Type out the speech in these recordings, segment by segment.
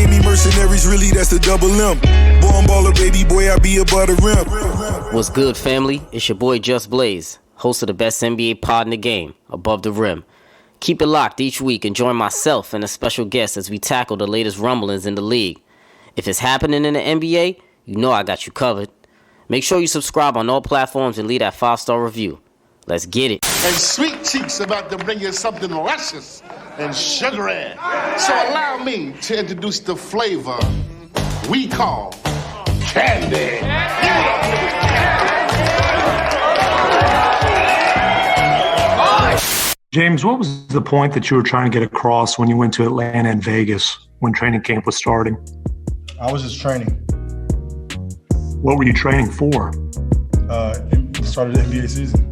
Miami Mercenaries, really, that's the double M. Born baller, baby boy, I be above the rim. What's good, family? It's your boy Just Blaze, host of the best NBA pod in the game, Above the Rim. Keep it locked each week and join myself and a special guest as we tackle the latest rumblings in the league. If it's happening in the NBA, you know I got you covered. Make sure you subscribe on all platforms and leave that 5-star review. Let's get it. And Sweet Cheeks about to bring you something luscious and sugary. So allow me to introduce the flavor we call candy. James, what was the point that you were trying to get across when you went to Atlanta and Vegas when training camp was starting? I was just training. What were you training for? Started the NBA season.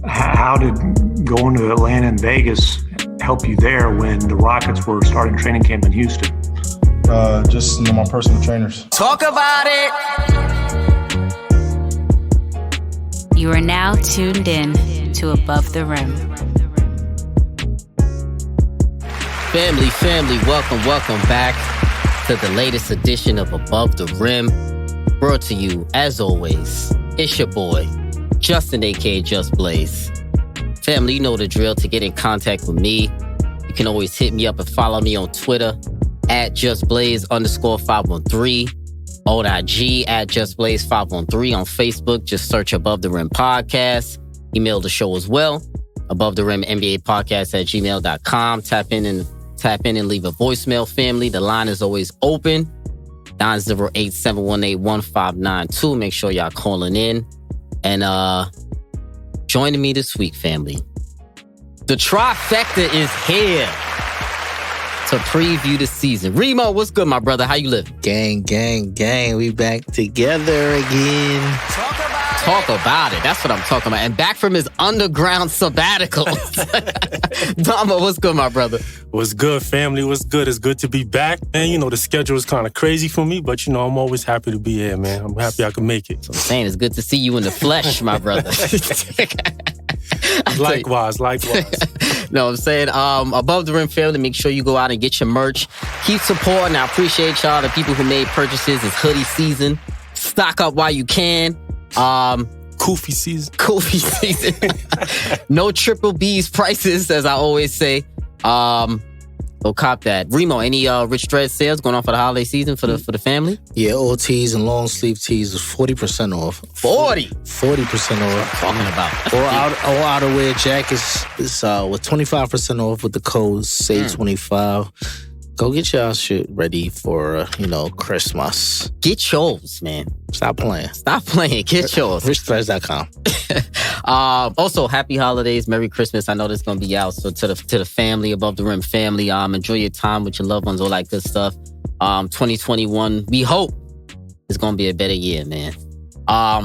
How did going to Atlanta and Vegas help you there when the Rockets were starting training camp in Houston? Just my personal trainers. Talk about it! You are now tuned in to Above the Rim. Family, welcome back to the latest edition of Above the Rim. Brought to you, as always, it's your boy, Justin, a.k.a. Just Blaze. Family, you know the drill. To get in contact with me, you can always hit me up and follow me on Twitter at JustBlaze_513, on IG at JustBlaze513, on Facebook, just search Above the Rim Podcast. Email the show as well, Above the Rim NBA Podcast at gmail.com. Tap in and leave a voicemail, family. The line is always open, 908-718-1592. Make sure y'all calling in. And joining me this week, family, the trifecta is here to preview the season. Remo, what's good, my brother? How you living? Gang. We back together again. Talk about it. That's what I'm talking about. And back from his underground sabbatical. Dama, what's good, my brother? What's good, family? What's good? It's good to be back. Man, you know, the schedule is kind of crazy for me, but, you know, I'm always happy to be here, man. I'm happy I can make it. So I'm saying it's good to see you in the flesh, my brother. Likewise. No, I'm saying Above the Rim family, make sure you go out and get your merch. Keep supporting. I appreciate y'all, the people who made purchases. It's hoodie season. Stock up while you can. Koofy season. No triple B's prices, as I always say. Go cop that. Remo, any Rich Dread sales going on for the holiday season for the family? Yeah, all tees and long sleeve tees is 40% off. 40% off. Talking about. All outerwear jackets is with 25% off with the code SAVE25. Go get y'all shit ready for, Christmas. Get yours, man. Stop playing. Get yours. RichThreads.com. Also, happy holidays. Merry Christmas. I know this is going to be out. So to the family, Above the Rim family, enjoy your time with your loved ones, all that good stuff. 2021, we hope it's going to be a better year, man.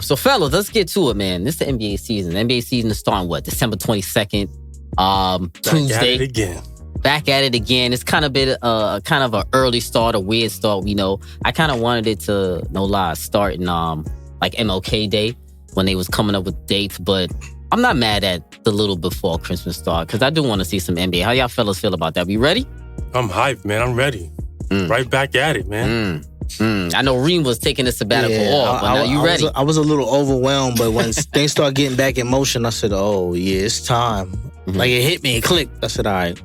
So fellas, let's get to it, man. This is the NBA season. The NBA season is starting, December 22nd, Tuesday. Back at it again. It's kind of been kind of an early start, a weird start. We know. I kind of wanted it to, no lie, start in like MLK Day when they was coming up with dates, but I'm not mad at the little before Christmas start because I do want to see some NBA. How y'all fellas feel about that? We ready? I'm hyped, man. I'm ready. Right back at it, man. I know Reem was taking a sabbatical off, but now you ready? I was a little overwhelmed, but when things start getting back in motion, I said, oh, yeah, it's time. Like it hit me, it clicked. I said, all right.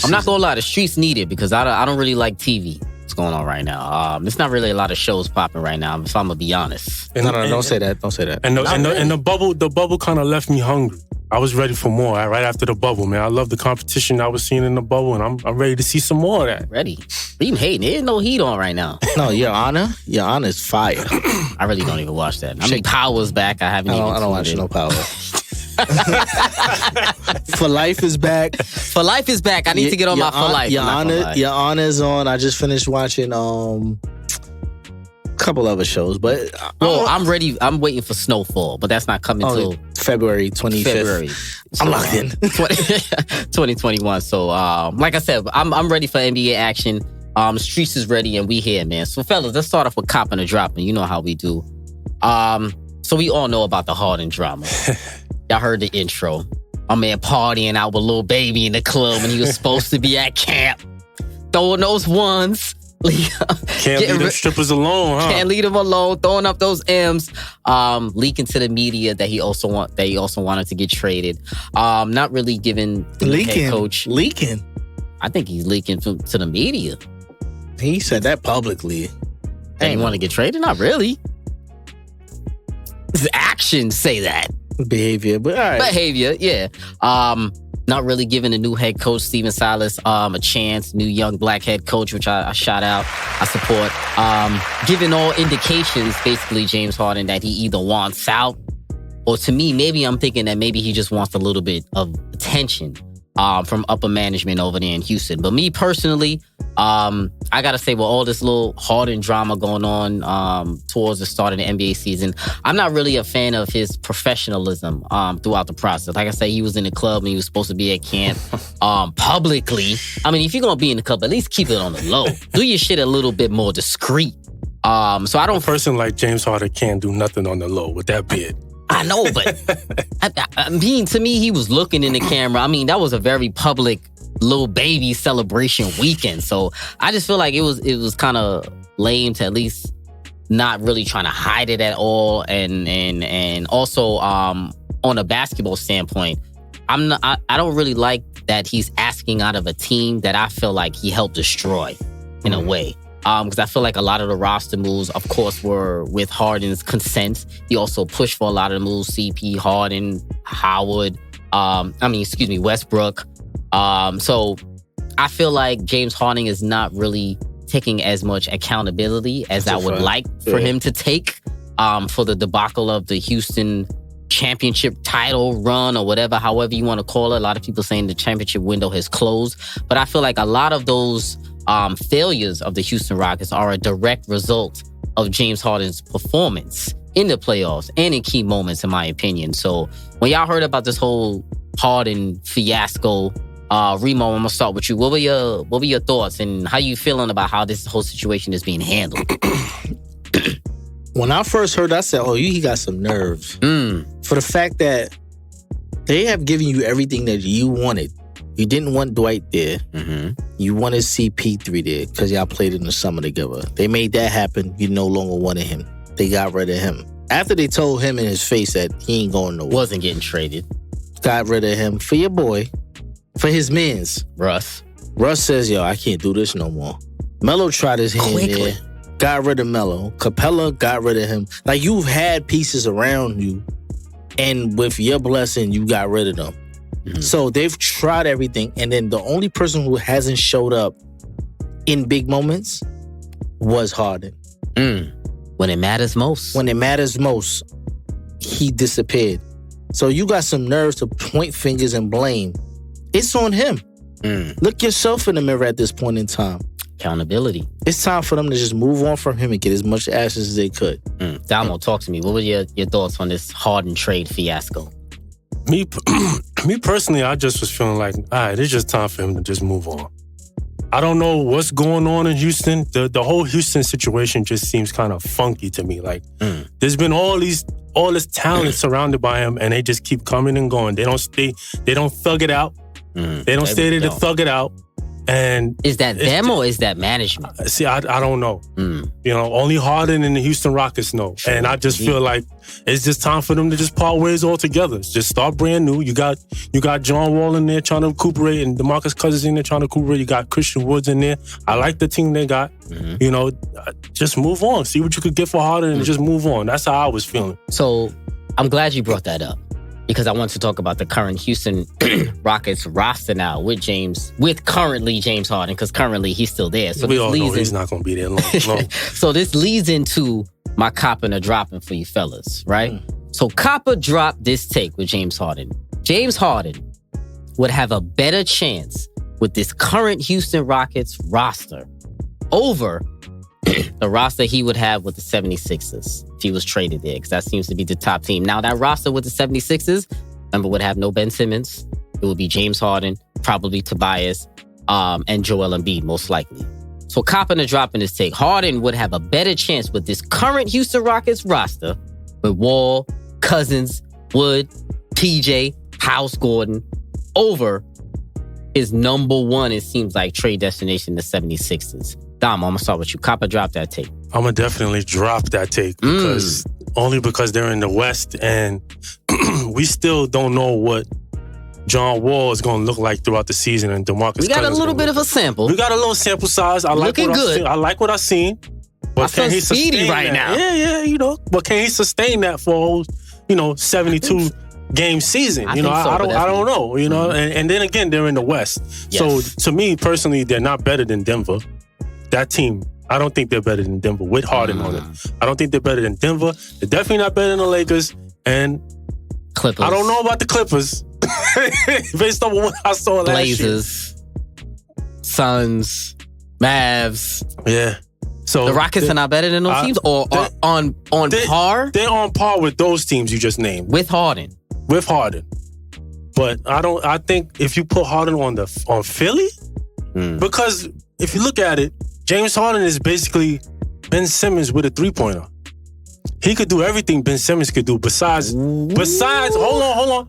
I'm not gonna lie, the streets need it because I don't really like TV. What's going on right now? There's not really a lot of shows popping right now, if I'm gonna be honest. No, don't say that. And the bubble kind of left me hungry. I was ready for more right after the bubble, man. I love the competition I was seeing in the bubble, and I'm ready to see some more of that. Ready? Reem hating. There's no heat on right now. No, Your Honor is fire. I really don't even watch that. I mean, Power's back. I don't watch no Power. For Life is back. For Life is back. I need to get on my For Life. Your Honor's on. I just finished watching a couple other shows, but I'm ready. I'm waiting for Snowfall, but that's not coming till February 25th. I'm locked in. 2021. So, like I said, I'm ready for NBA action. The streets is ready, and we here, man. So, fellas, let's start off with copping and dropping. You know how we do. So we all know about the Harden drama. Y'all heard the intro. My man partying out with Lil Baby in the club when he was supposed to be at camp. Throwing those ones. Can't leave them strippers alone, huh? Can't leave them alone. Throwing up those M's, leaking to the media that he also wanted to get traded. Not really giving the head coach. Leaking. I think he's leaking to the media. He said that publicly. And he want to get traded? Not really. His actions say that. Behavior, but all right. Behavior, yeah. Not really giving the new head coach, Stephen Silas, a chance. New young black head coach, which I shout out. I support. Giving all indications, basically, James Harden, that he either wants out, or to me, maybe I'm thinking that maybe he just wants a little bit of attention from upper management over there in Houston. But me personally, I gotta say, with all this little Harden drama going on towards the start of the NBA season, I'm not really a fan of his professionalism throughout the process. Like I say, he was in the club and he was supposed to be at camp publicly. I mean, if you're gonna be in the club, at least keep it on the low. Do your shit a little bit more discreet. So I don't. A person like James Harden can't do nothing on the low with that beard. I know, but I mean, to me, he was looking in the camera. I mean, that was a very public little baby celebration weekend. So I just feel like it was kind of lame to at least not really trying to hide it at all. And also on a basketball standpoint, I don't really like that he's asking out of a team that I feel like he helped destroy in a way. Because I feel like a lot of the roster moves, of course, were with Harden's consent. He also pushed for a lot of the moves, CP, Harden, Howard, Westbrook. So I feel like James Harden is not really taking as much accountability as I would like for him to take for the debacle of the Houston championship title run or whatever, however you want to call it. A lot of people saying the championship window has closed. But I feel like a lot of those failures of the Houston Rockets are a direct result of James Harden's performance in the playoffs and in key moments, in my opinion. So when y'all heard about this whole Harden fiasco, Remo, I'm gonna start with you. What were your thoughts and how you feeling about how this whole situation is being handled? When I first heard, I said, "Oh, he got some nerves." For the fact that they have given you everything that you wanted. You didn't want Dwight there. You wanted CP3 there because y'all played in the summer together. They made that happen. You no longer wanted him. They got rid of him. After they told him in his face that he ain't going nowhere. Wasn't getting traded. Got rid of him for your boy. For his mans. Russ says, yo, I can't do this no more. Melo tried his hand there. Got rid of Melo. Capella got rid of him. Like, you've had pieces around you, and with your blessing, you got rid of them. So they've tried everything, and then the only person who hasn't showed up in big moments was Harden. When it matters most. When it matters most, he disappeared. So you got some nerves to point fingers and blame. It's on him. Look yourself in the mirror at this point in time. Accountability. It's time for them to just move on from him and get as much ashes as they could. Damo, talk to me. What were your thoughts on this Harden trade fiasco? Me personally, I just was feeling like, all right, it's just time for him to just move on. I don't know what's going on in Houston. The whole Houston situation just seems kind of funky to me. Like, there's been all this talent surrounded by him, and they just keep coming and going. They don't thug it out. They don't stay there to thug it out. And is that them or is that management? See, I don't know. You know, only Harden and the Houston Rockets know. And I just feel like it's just time for them to just part ways altogether. Just start brand new. You got John Wall in there trying to recuperate, and DeMarcus Cousins in there trying to recuperate. You got Christian Woods in there. I like the team they got. You know, just move on. See what you could get for Harden and just move on. That's how I was feeling. So I'm glad you brought that up, because I want to talk about the current Houston Rockets roster now with currently James Harden, because currently he's still there. So we all know he's not going to be there long. So this leads into my copping or dropping for you fellas, right? So Copper dropped this take with James Harden. James Harden would have a better chance with this current Houston Rockets roster over the roster he would have with the 76ers if he was traded there, because that seems to be the top team. Now, that roster with the 76ers, remember, would have no Ben Simmons. It would be James Harden, probably Tobias, and Joel Embiid, most likely. So copping or dropping his take, Harden would have a better chance with this current Houston Rockets roster with Wall, Cousins, Wood, TJ, House Gordon, over his number one, it seems like, trade destination, the 76ers. Dom, I'm gonna start with you. Cop or drop that take? I'm gonna definitely drop that take because they're in the West and we still don't know what John Wall is gonna look like throughout the season and DeMarcus. We got a little bit of a sample. We got a little sample size. I like what I've seen. But can he sustain right that? now. Yeah, But can he sustain that for 72 game season? I don't know. And then again, they're in the West. Yes. So to me personally, they're not better than Denver. That team, I don't think they're better than Denver with Harden on it. I don't think they're better than Denver. They're definitely not better than the Lakers. And Clippers. I don't know about the Clippers. Based on what I saw last Blazers, Suns, Mavs. year. Yeah. So the Rockets are not better than those teams, or on par. They're on par with those teams you just named with Harden. But I think if you put Harden on Philly, because if you look at it, James Harden is basically Ben Simmons with a 3-pointer. He could do everything Ben Simmons could do besides hold on.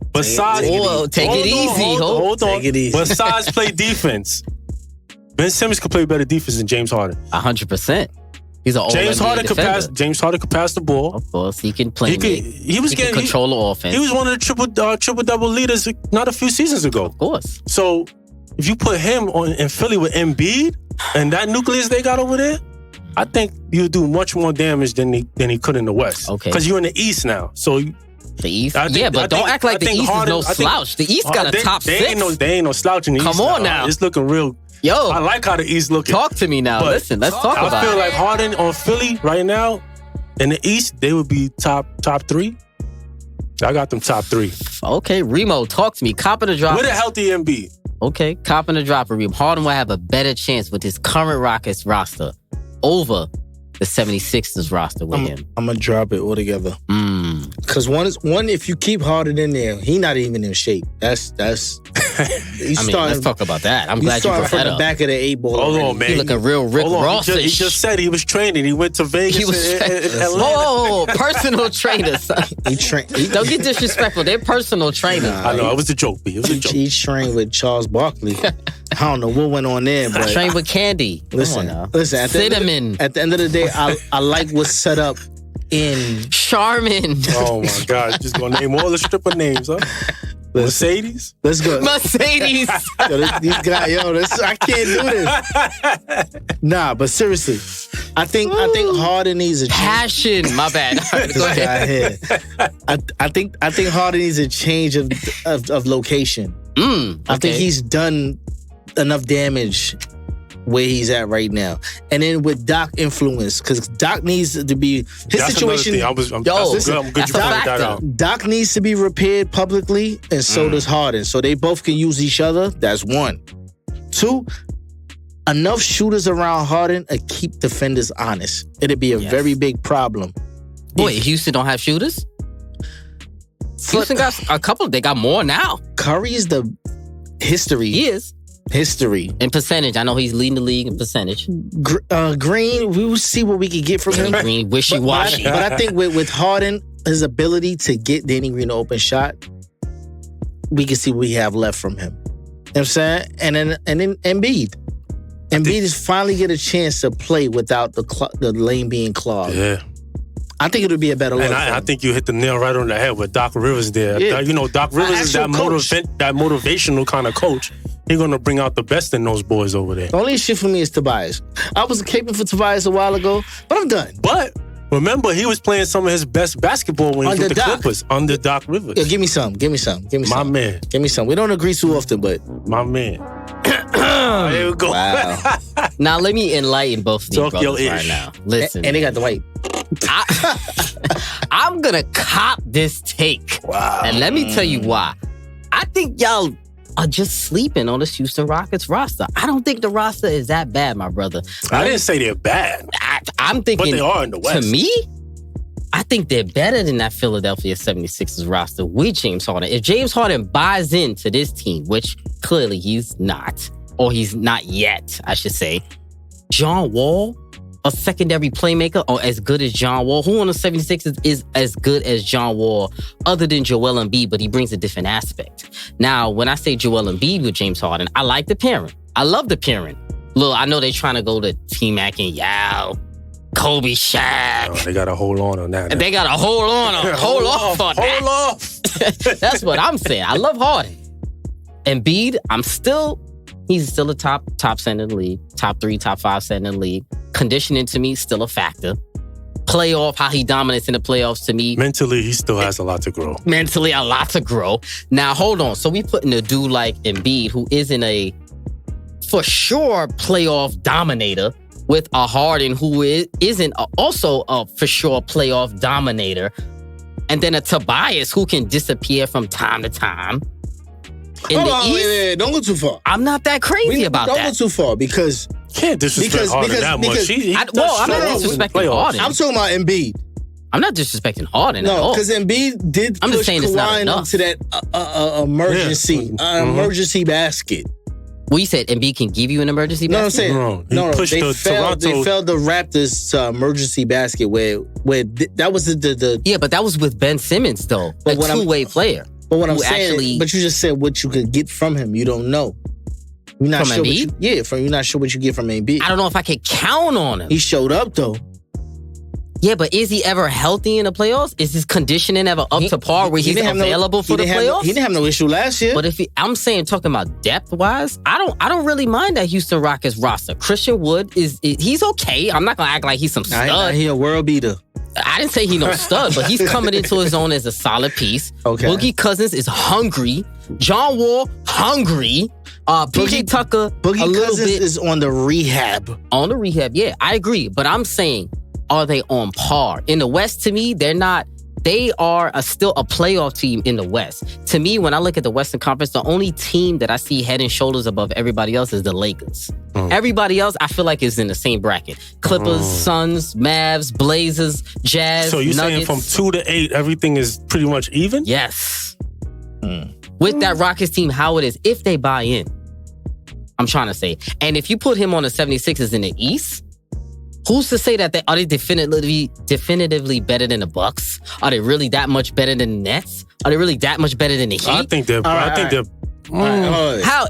Take it easy. Besides play defense. Ben Simmons could play better defense than James Harden. 100%. He's an James Harden could pass the ball. Of course, he can play. He can control the offense. He was one of the triple double leaders not a few seasons ago. Of course. So if you put him in Philly with Embiid and that nucleus they got over there, I think you'll do much more damage than he could in the West. Okay. Because you're in the East now. So the East? Don't act like the East is no slouch. The East got a top 6. They ain't no slouch in the East. Come on now. It's looking real. Yo. I like how the East looking. Talk to me now. Listen, let's talk about it. I feel like Harden on Philly right now, in the East, they would be top 3. I got them top 3. Okay, Remo, talk to me. Cop or the drop? With a healthy Embiid. Okay, cop and the drop of Remo. Harden will have a better chance with his current Rockets roster over the 76ers roster with him. I'm going to drop it altogether. Because one, if you keep Harden in there, he not even in shape. That's let's talk about that. I'm glad you brought that from up. the back of the 8 ball. Hold on, man. He looking real Rick Ross. He just said he was training. He went to Vegas. He was personal trainers. Don't get disrespectful. They're personal trainers. I know. It was a joke, B. It was a joke. He trained with Charles Barkley. I don't know what went on there, but trained with Candy. Listen. At the end of the day, I like what's set up in Charmin. Oh my God! Just gonna name all the stripper names, huh? Mercedes. Let's go. Mercedes. These guys, I can't do this. Nah, but seriously, I think Harden needs a passion. My bad. Go ahead. I think Harden needs a change of location. I think he's done enough damage where he's at right now. And then with Doc influence, because Doc needs to be That's situation. I'm good you pointed that out. Doc needs to be repaired publicly, and so does Harden. So they both can use each other. That's 1. 2, enough shooters around Harden to keep defenders honest. It'd be a very big problem. Wait, Houston don't have shooters? Houston got a couple. They got more now. Curry is the history. He is. History. In percentage. I know he's leading the league in percentage. Green, we will see what we can get from him. Green, wishy-washy. But I think with Harden, his ability to get Danny Green an open shot, we can see what we have left from him. You know what I'm saying? And then Embiid. Embiid is finally get a chance to play without the lane being clogged. Yeah. I think it'll be a better look. And I think you hit the nail right on the head with Doc Rivers there. Yeah. Doc Rivers is that motivational kind of coach. He's going to bring out the best in those boys over there. The only shit for me is Tobias. I was caping for Tobias a while ago, but I'm done. But remember, he was playing some of his best basketball when he was with the Clippers under Doc Rivers. Yeah, give me some. My man. Give me some. We don't agree too often, but my man. There we go. Wow. Now let me enlighten both of these brothers right now. Listen, and they got the white. I'm gonna cop this take. Wow. And let me tell you why. I think y'all are just sleeping on this Houston Rockets roster. I don't think the roster is that bad, my brother. I didn't say they're bad. I'm thinking, but they are in the West. To me, I think they're better than that Philadelphia 76ers roster with James Harden. If James Harden buys into this team, which clearly he's not, or he's not yet, I should say, John Wall, a secondary playmaker, or as good as John Wall. Who on the 76ers is as good as John Wall other than Joel Embiid, but he brings a different aspect. Now, when I say Joel Embiid with James Harden, I like the pairing. I love the pairing. Look, I know they're trying to go to T-Mac and Yao, Kobe, Shaq. Oh, they got to hold on that. They got to hold off on that. Hold off. That's what I'm saying. I love Harden. Embiid, he's still a top center in the league. Top 3, top 5 center in the league. Conditioning to me, still a factor. Playoff, how he dominates in the playoffs to me. Mentally, he still has a lot to grow. Mentally, a lot to grow. Now, hold on. So we put in a dude like Embiid, who isn't a, for sure, playoff dominator, with a Harden who isn't also a for sure playoff dominator. And then a Tobias who can disappear from time to time. Wait, don't go too far. I'm not that crazy about that. Don't go too far because can't disrespect Harden that much. I'm not disrespecting Harden. I'm talking about Embiid. I'm not disrespecting Harden at all. No, because Embiid did push Kawhi into that emergency basket. Well, you said Embiid can give you an emergency basket? They failed the Raptors emergency basket where that was the Yeah, but that was with Ben Simmons though, a two-way player. But what I'm saying, but you just said what you could get from him. You don't know. You're not from sure Embiid? You're not sure what you get from Embiid. I don't know if I could count on him. He showed up though. Yeah, but is he ever healthy in the playoffs? Is his conditioning ever up to par where he's available for the playoffs? He didn't have no issue last year. But I'm talking about depth-wise, I don't really mind that Houston Rockets roster. Christian Wood he's okay. I'm not gonna act like he's some stud. He a world beater. I didn't say he's no stud, but he's coming into his own as a solid piece. Okay. Boogie Cousins is hungry. John Wall, hungry. PJ Tucker, Boogie Cousins is on the rehab. On the rehab, yeah, I agree. But I'm saying, are they on par? In the West, to me, they're not. They are still a playoff team in the West. To me, when I look at the Western Conference, the only team that I see head and shoulders above everybody else is the Lakers. Everybody else, I feel like, is in the same bracket. Clippers, Suns, Mavs, Blazers, Jazz, So you're Nuggets. saying from 2 to 8, everything is pretty much even? Yes. With that Rockets team, how it is, if they buy in, I'm trying to say. And if you put him on the 76ers in the East, who's to say that are they definitively better than the Bucks? Are they really that much better than the Nets? Are they really that much better than the Heat? I think they're. How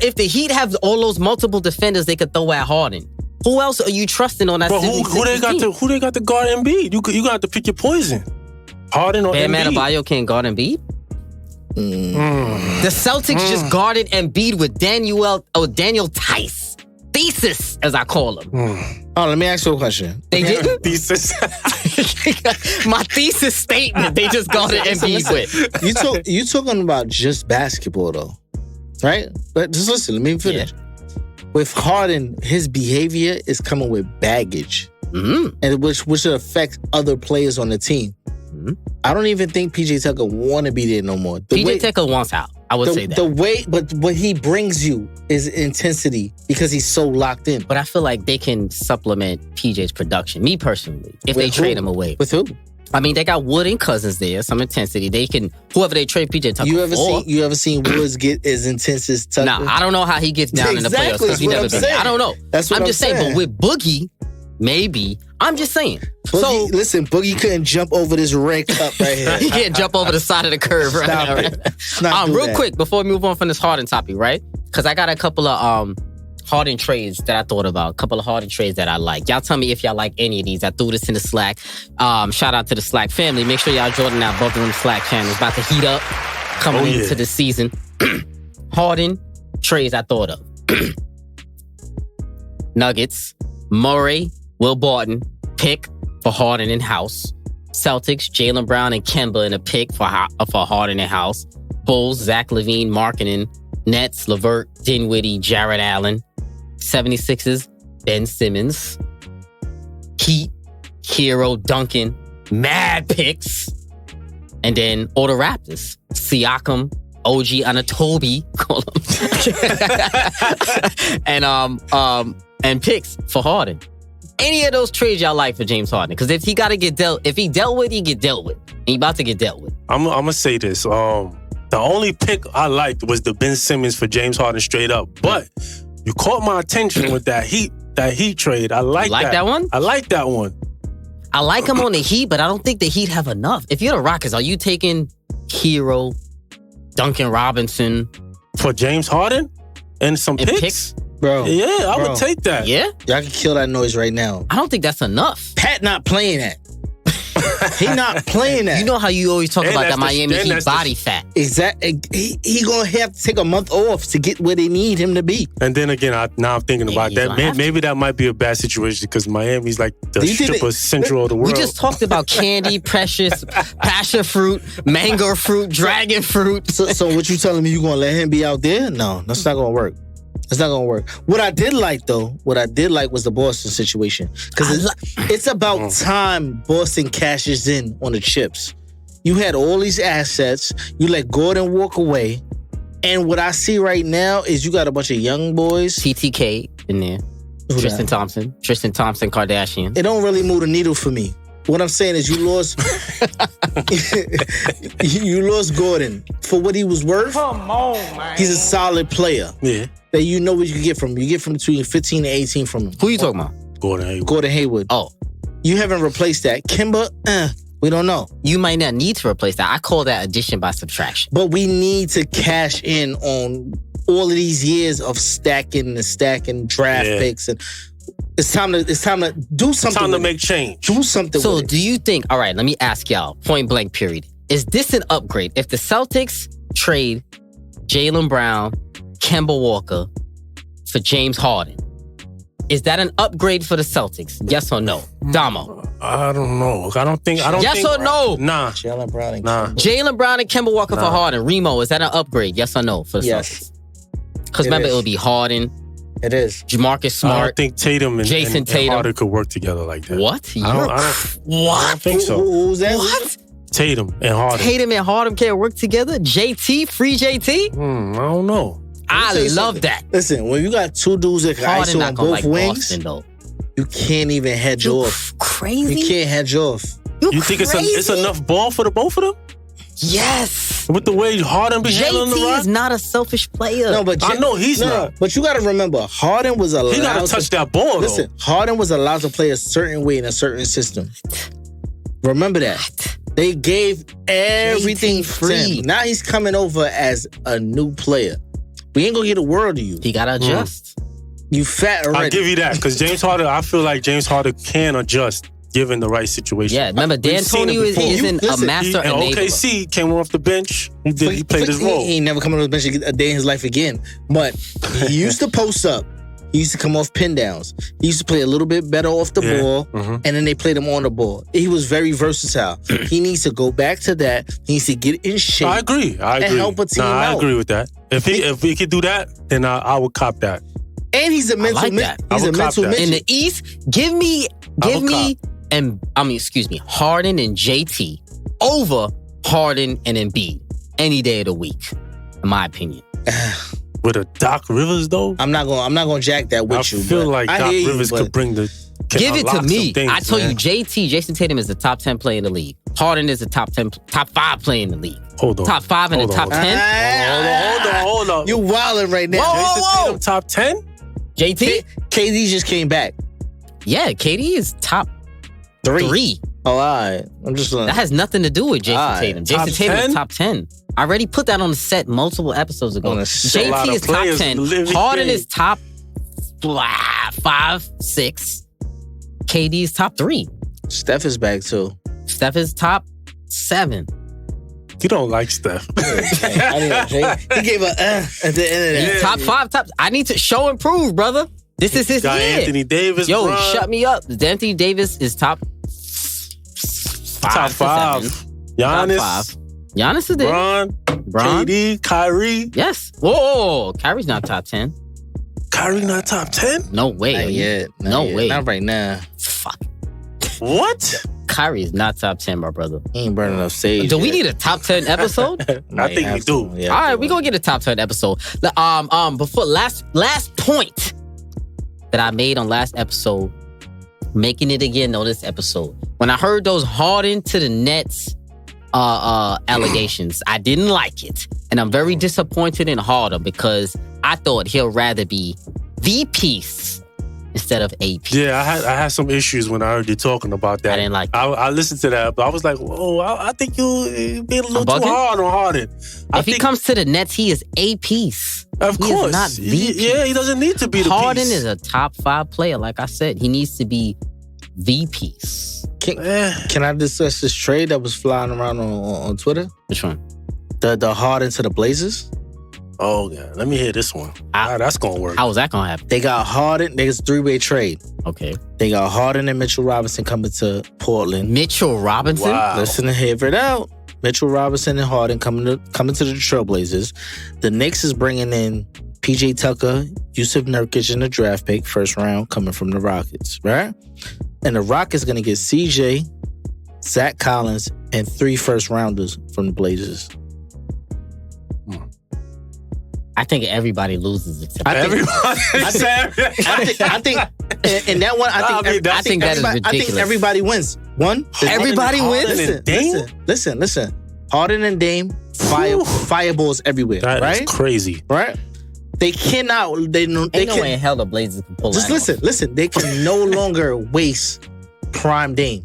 if the Heat have all those multiple defenders they could throw at Harden? Who else are you trusting on that? But who they got to guard Embiid? You got to pick your poison. Harden or Bam Embiid? Adebayo can't guard Embiid. The Celtics just guarded Embiid with Daniel Tice. Thesis, as I call him. Oh, let me ask you a question. They didn't? Thesis. My thesis statement, they just guarded Embiid with. You talking about just basketball, though, right? But just listen, let me finish. Yeah. With Harden, his behavior is coming with baggage, and which should affect other players on the team. I don't even think PJ Tucker want to be there no more. PJ Tucker wants out. I would say that. The way, but what he brings you is intensity because he's so locked in. But I feel like they can supplement PJ's production. Me personally, if they trade him away. With who? I mean, they got Wood and Cousins there, some intensity. They can, whoever they trade PJ Tucker You ever seen Woods get as intense as Tucker? Nah, I don't know how he gets down in the playoffs because he never been there. I don't know. That's what I'm just saying. But with Boogie, maybe. I'm just saying. Boogie, listen, Boogie couldn't jump over this red cup right here. He can't jump over the side of the curve right now. Right? Real quick, before we move on from this Harden topic, right? Because I got a couple of Harden trades that I thought about. A couple of Harden trades that I like. Y'all tell me if y'all like any of these. I threw this in the Slack. Shout out to the Slack family. Make sure y'all join that Above the Rim Slack channel. It's about to heat up coming into the season. Harden trades I thought of. Nuggets, Murray, Will Barton, pick for Harden in house. Celtics, Jaylen Brown and Kemba in a pick for Harden in house. Bulls, Zach LaVine, Markkanen. Nets, LeVert, Dinwiddie, Jarrett Allen. 76ers, Ben Simmons. Heat, Hero, Duncan. Mad picks. And then all the Raptors. Siakam, OG Anunoby, call him. and picks for Harden. Any of those trades y'all like for James Harden? Because if he dealt with, he get dealt with. And he about to get dealt with. I'm gonna say this. The only pick I liked was the Ben Simmons for James Harden straight up. But you caught my attention with that Heat trade. I like that one? I like that one. I like him on the Heat, but I don't think the Heat have enough. If you're the Rockets, are you taking Hero, Duncan Robinson for James Harden and some picks? Bro. Yeah, I Bro. would take that. Yeah? Y'all can kill that noise right now. I don't think that's enough. Pat not playing that. He not playing that. You know how you always talk And about that that's the- Miami and Heat that's the- body fat. Exactly. He gonna have to take a month off to get where they need him to be. And then again, now I'm thinking about he's gonna that. have Maybe that might be a bad situation because Miami's like the Do you think stripper central of the world. We just talked about candy, precious, passion fruit, mango fruit, dragon fruit. So what you telling me you gonna let him be out there? No, that's not gonna work. It's not gonna work. What I did like was the Boston situation. Because it's about time Boston cashes in on the chips. You had all these assets. You let Gordon walk away. And what I see right now is you got a bunch of young boys. TTK in there. Who Tristan that? Tristan Thompson Kardashian. It don't really move the needle for me. What I'm saying is you lost you lost Gordon. For what he was worth, come on, man. He's a solid player. Yeah. That you know what you can get from him. You get from between 15 and 18 from him. Who you talking about? Gordon Hayward. Oh. You haven't replaced that. Kimba, we don't know. You might not need to replace that. I call that addition by subtraction. But we need to cash in on all of these years of stacking draft picks, and it's time to do something. It's time to make change. Do something. So with it. do you think, all right, let me ask y'all, point blank period. Is this an upgrade? If the Celtics trade Jaylen Brown, Kemba Walker for James Harden, is that an upgrade for the Celtics? Yes or no? Damo. I don't know. I don't think. Yes or no? Nah. Jaylen Brown and Nah. Jaylen Brown and Kemba Walker for Harden. Remo, is that an upgrade? Yes or no for the Yes. Celtics? Because It remember, is. it'll be Harden, It is. Jamarcus I Smart. don't think Tatum and Jason and Tatum. Harden could work together like that. What? I don't What? think so. Who's that? What? Tatum and Harden. Tatum and Harden can't work together? JT? Free JT? I don't know. I tell you love something. that. Listen, when you got two dudes that can Harden ISO not on gonna both like wings, Boston, though. you can't even hedge off. Crazy? You can't hedge off. You think it's enough ball for the both of them? Yes. With the way Harden be handling the JT rock? is not a selfish player. No, but I know he's not. But you got to remember, Harden was allowed. He got to touch that ball, Listen, Harden was allowed to play a certain way in a certain system. Remember that. They gave everything JT free. free. Now he's coming over as a new player. We ain't gonna get a world of you. He gotta adjust. You fat already. I'll give you that because James Harden, I feel like James Harden can adjust given the right situation. Yeah, remember, We've seen it D'Antonio before. isn't a master And enabler. OKC came off the bench. He played his role. He ain't never coming off the bench a day in his life again. But he used to post up. He used to come off pin downs. He used to play a little bit better off the ball, and then they played him on the ball. He was very versatile. He needs to go back to that. He needs to get in shape. I agree. And help a team I out. agree with that. If he could do that, then I would cop that. And he's a mental. like that. He's I a would cop mental that. midget. In the East, give me, Harden and JT over Harden and Embiid any day of the week, in my opinion. With a Doc Rivers though, I'm not gonna jack that with I you. feel but like I Doc hear you, Rivers but could bring the. Give it to unlock me. some things, I told man. you, Jason Tatum is the top 10 player in the league. Harden is the top 5 player in the league. Hold on. Top 5 and the top 10. Hold on. You wilding right now. Whoa, Jason Tatum top 10? JT? KD just came back. Yeah, KD is top 3. Oh, all right. I'm just That has nothing to do with Jason Alright. Tatum. Jason Top Tatum 10? is top 10. I already put that on the set multiple episodes ago. On the set. A lot JT of is top players 10. live in Harden game. is top 5, 6. KD is top 3. Steph is back too. Steph is top 7. You don't like Steph. He gave a at the end of that. He's top 5. I need to show and prove, brother. This is his Got year. Anthony Davis. Yo, Bron. shut me up. Anthony Davis is top 5. Top 5. Giannis. Top 5. Giannis is there. Bron. KD. Kyrie. Yes. Whoa, Kyrie's not top 10. Kyrie not top 10? No way. Not yet. No way. Not right now. Fuck. What? Kyrie is not top 10, my brother. He ain't burning enough sage. Do we need a top 10 episode? I think we do. Yeah, All right, we gonna get a top 10 episode. Before last point that I made on last episode, making it again on this episode. When I heard those Harden to the Nets allegations, I didn't like it, and I'm very disappointed in Harden because I thought he'll rather be the piece instead of AP. Yeah, I had some issues when I heard you talking about that. I didn't like it. I listened to that, but I was like, whoa, I think you being a little too hard on Harden. If he comes to the Nets, he is a piece. Of course. He is not the piece. Yeah, he doesn't need to be the Harden piece. is a top 5 player. Like I said, he needs to be the piece. Can I discuss this trade that was flying around on Twitter? Which one? The Harden to the Blazers. Oh, yeah. Let me hear this one. That's going to work. How is that going to happen? They got Harden. There's a 3-way trade. Okay. They got Harden and Mitchell Robinson coming to Portland. Mitchell Robinson? Wow. Listen to hear it out. Mitchell Robinson and Harden coming to the Trailblazers. The Knicks is bringing in PJ Tucker, Yusuf Nurkic in the draft pick, first round, coming from the Rockets, right? And the Rockets going to get CJ, Zach Collins, and 3 first rounders from the Blazers. I think everybody loses except Everybody. I think in that one, I think everybody wins. One, everybody wins. Listen. Harden and Dame, fireballs everywhere. That right? is crazy. Right? They cannot. They Ain't no can, way in hell the Blazers can pull just that off. listen. They can no longer waste prime Dame.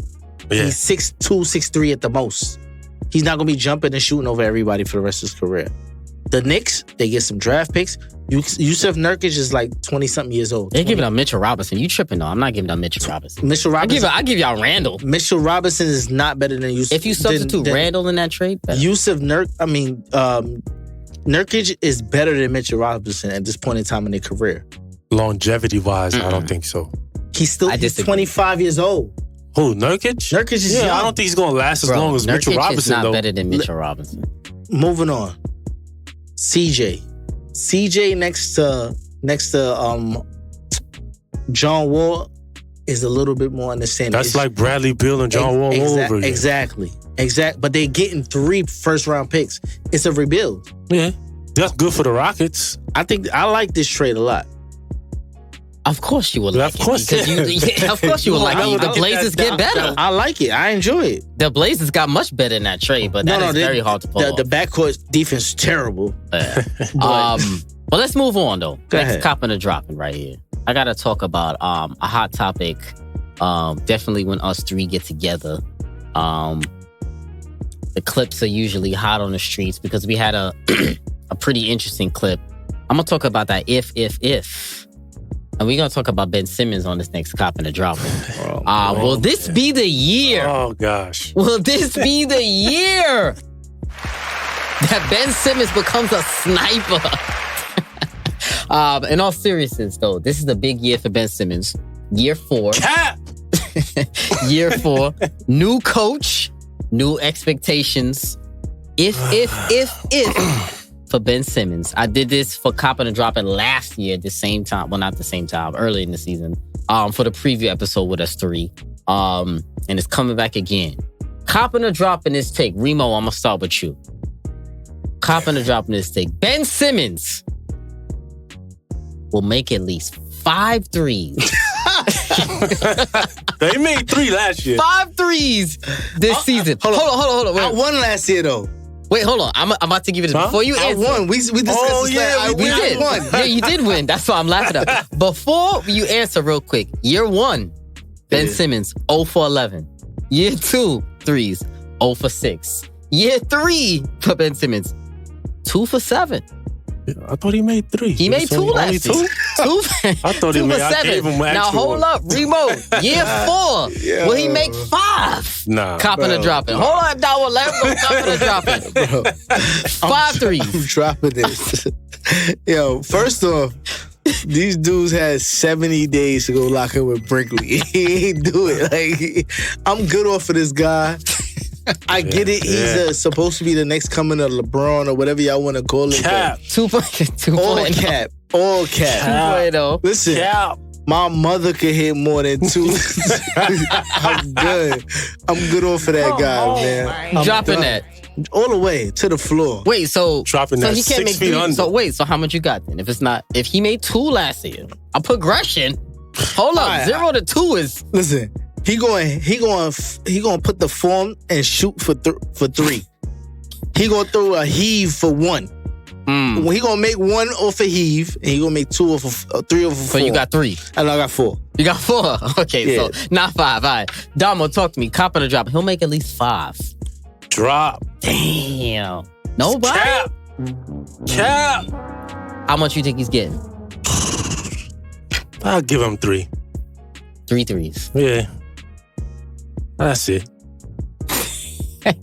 Yeah. He's 6'2", 6'3" at the most. He's not gonna be jumping and shooting over everybody for the rest of his career. The Knicks, they get some draft picks. Yusuf Nurkic is like 20-something years old. They're giving up Mitchell Robinson. You tripping though? I'm not giving up Mitchell Robinson. Mitchell Robinson. I give y'all Randall. Mitchell Robinson is not better than Yusuf. If you substitute Randall in that trade, better. Nurkic is better than Mitchell Robinson at this point in time in their career. Longevity-wise, I don't think so. He's 25 years old. Who, Nurkic? Nurkic is young. I don't think he's going to last as long as Mitchell Robinson, is not though. better than Mitchell Robinson. Moving on. CJ next to John Wall is a little bit more understanding. That's like Bradley Beal and John Wall all over again. Exactly. But they're getting 3 first-round picks. It's a rebuild. Yeah. That's good for the Rockets. I like this trade a lot. Of course you would like of course. it. Of course you would like it. The Blazers get better. I like it. I enjoy it. The Blazers got much better in that trade, but that is very hard to pull off. The backcourt defense is terrible. But let's move on, though. Next ahead. copping or dropping right here. I got to talk about a hot topic. Definitely when us 3 get together. The clips are usually hot on the streets because we had a pretty interesting clip. I'm going to talk about that if. And we're going to talk about Ben Simmons on this next copping or dropping. Will this be the year? Oh, gosh. Will this be the year that Ben Simmons becomes a sniper? In all seriousness, though, this is a big year for Ben Simmons. Year 4. Cap! Year 4. New coach. New expectations. If for Ben Simmons. I did this for Copping and Dropping last year at the same time. Well, not the same time. Early in the season. For the preview episode with us 3. And it's coming back again. Copping or Dropping this take. Remo, I'm going to start with you. Copping or Dropping this take. Ben Simmons will make at least 5 threes. They made 3 last year. 5 threes this season. Hold on. Wait. I won last year, though. Wait, hold on. I'm about to give you this. Before you answer. I won. We discussed this. We did. Won. Yeah, you did win. That's why I'm laughing at. Before you answer real quick, year 1, Ben Simmons, 0 for 11. Year 2, threes, 0 for 6. Year 3 for Ben Simmons, 2 for 7. I thought he made 3. He made 2 last year. 2 I thought he made 7. I gave him now hold up, Remo. Year 4. Will he make 5? Nah. Copping or dropping. Hold on, now let him go copping or dropping. 5 threes. I'm dropping this. Yo, first off, these dudes had 70 days to go lock in with Brinkley. He ain't do it. Like, I'm good off of this guy. I get it. He's supposed to be the next coming of LeBron or whatever y'all want to call it. Cap. 2.0. All cap. 2.0. Listen, Cap. my mother could hit more than 2. I'm good. I'm good off of that guy, man. I'm Dropping done. that. All the way to the floor. Wait, so dropping so that he can't 6 make feet 3. under. So wait, so how much you got then? If he made 2 last year, a progression. Hold up, Right. 0 to 2 is. Listen, he going put the form and shoot for 3. He gonna throw a heave for 1. When he gonna make one off a heave, and he gonna make two off of 3 off of 4. So you got 3. I know I got 4. You got 4. Okay, Yeah. so not 5. All right. Damo, talk to me. Cop on the drop. He'll make at least 5. Drop. Damn. Nobody? Cap. How much you think he's getting? I'll give him 3. 3 threes. Yeah. That's it.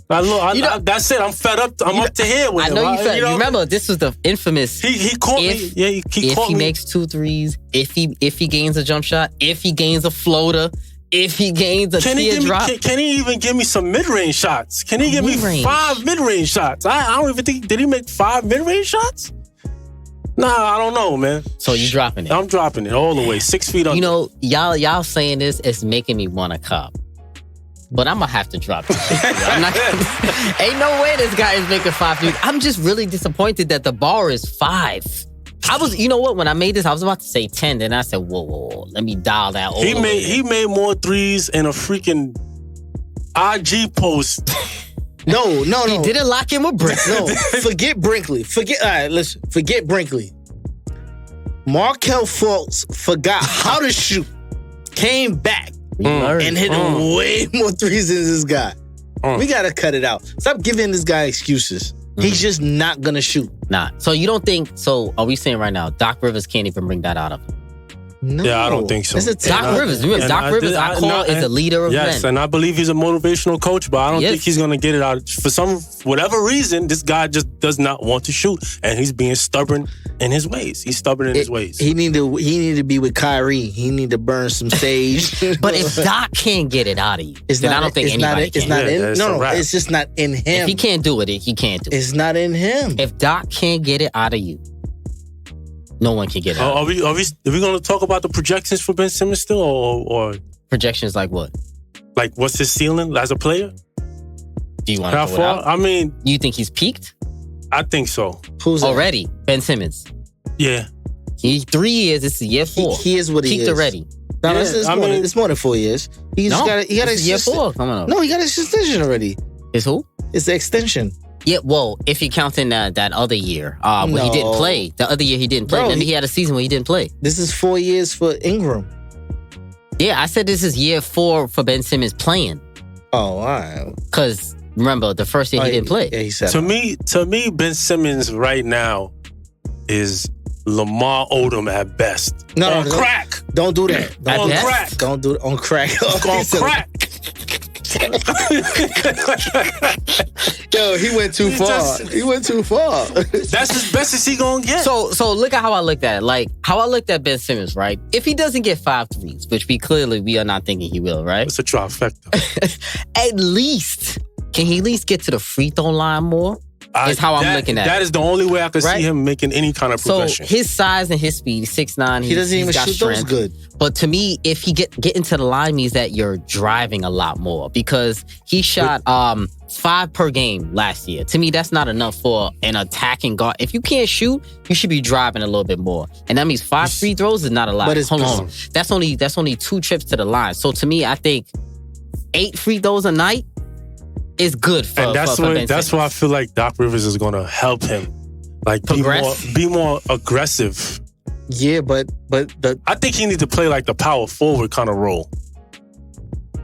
That's it. I'm fed up. I'm up to here with I him. know you fed. know? Remember, this was the infamous. He caught me. Yeah, he if caught he me. makes 2 threes, if he gains a jump shot, if he gains a floater, if he gains a teardrop. Can he even give me some mid-range shots? Can he give me Mid-range. 5 mid-range shots? I don't even think. Did he make 5 mid-range shots? Nah, I don't know, man. So you dropping it? I'm dropping it all the way, 6 feet under. You know, y'all saying this is making me want to cop. But I'm gonna have to drop it. I'm not ain't no way this guy is making 5 threes. I'm just really disappointed that the bar is 5. You know what? When I made this, I was about to say 10. Then I said, whoa, let me dial that all the way. He made more threes in a freaking IG post. No. He didn't lock in with Brinkley. No, forget Brinkley. Forget Brinkley. Markelle Fultz forgot how to shoot. Came back. And hit way more threes than this guy. We gotta cut it out. Stop giving this guy excuses. He's just not gonna shoot. Nah. So you don't think, so are we saying right now, Doc Rivers can't even bring that out of him? No. Yeah, I don't think so. Doc Rivers, remember, Doc Rivers, I call is a leader of men. Yes, and I believe he's a motivational coach, but I don't think he's going to get it out. For whatever reason, this guy just does not want to shoot, and he's being stubborn in his ways. He's stubborn in his ways. He need to be with Kyrie. He need to burn some sage. But if Doc can't get it out of you, then I don't think anybody can. It's just not in him. If he can't do it, he can't do it. It's not in him. If Doc can't get it out of you, no one can get it out. Are we going to talk about the projections for Ben Simmons still, or projections like what? Like what's his ceiling as a player? Do you want to How throw it far? out? I mean, you think he's peaked? I think so. Who's already? Ben Simmons. Yeah. He's 3 years. This is year 4. He is what he peaked is. already. No, it's more than 4 years. He got this is year 4. Come on. No, he got his extension already. His who? It's the extension. Yeah, well, if you're counting that other year when he didn't play. The other year he didn't play. Remember, he had a season where he didn't play. This is 4 years for Ingram. Yeah, I said this is year 4 for Ben Simmons playing. Oh, all right. Because remember, the first year he didn't play. Yeah, he said to me, Ben Simmons right now is Lamar Odom at best. No, crack. Don't do that. On crack. Don't do it on crack. On crack. Yo, he went too far. He went too far. That's as best as he gonna get. So look at how I looked at it. Like how I looked at Ben Simmons, right? If he doesn't get 5 threes, which we are not thinking he will, right? It's a trifecta. At least, can he at least get to the free throw line more? Is how I'm looking at it. That is the only way I can see him making any kind of progression. So his size and his speed, 6'9", he doesn't even got shoot strength. those good. But to me, if he get into the line, means that you're driving a lot more because he shot 5 per game last year. To me, that's not enough for an attacking guard. If you can't shoot, you should be driving a little bit more, and that means 5 free throws is not a lot. But it's Hold on, that's only 2 trips to the line. So to me, I think 8 free throws a night is good for. And that's why I feel like Doc Rivers is going to help him, like be more aggressive. Yeah, but I think he needs to play like the power forward kind of role.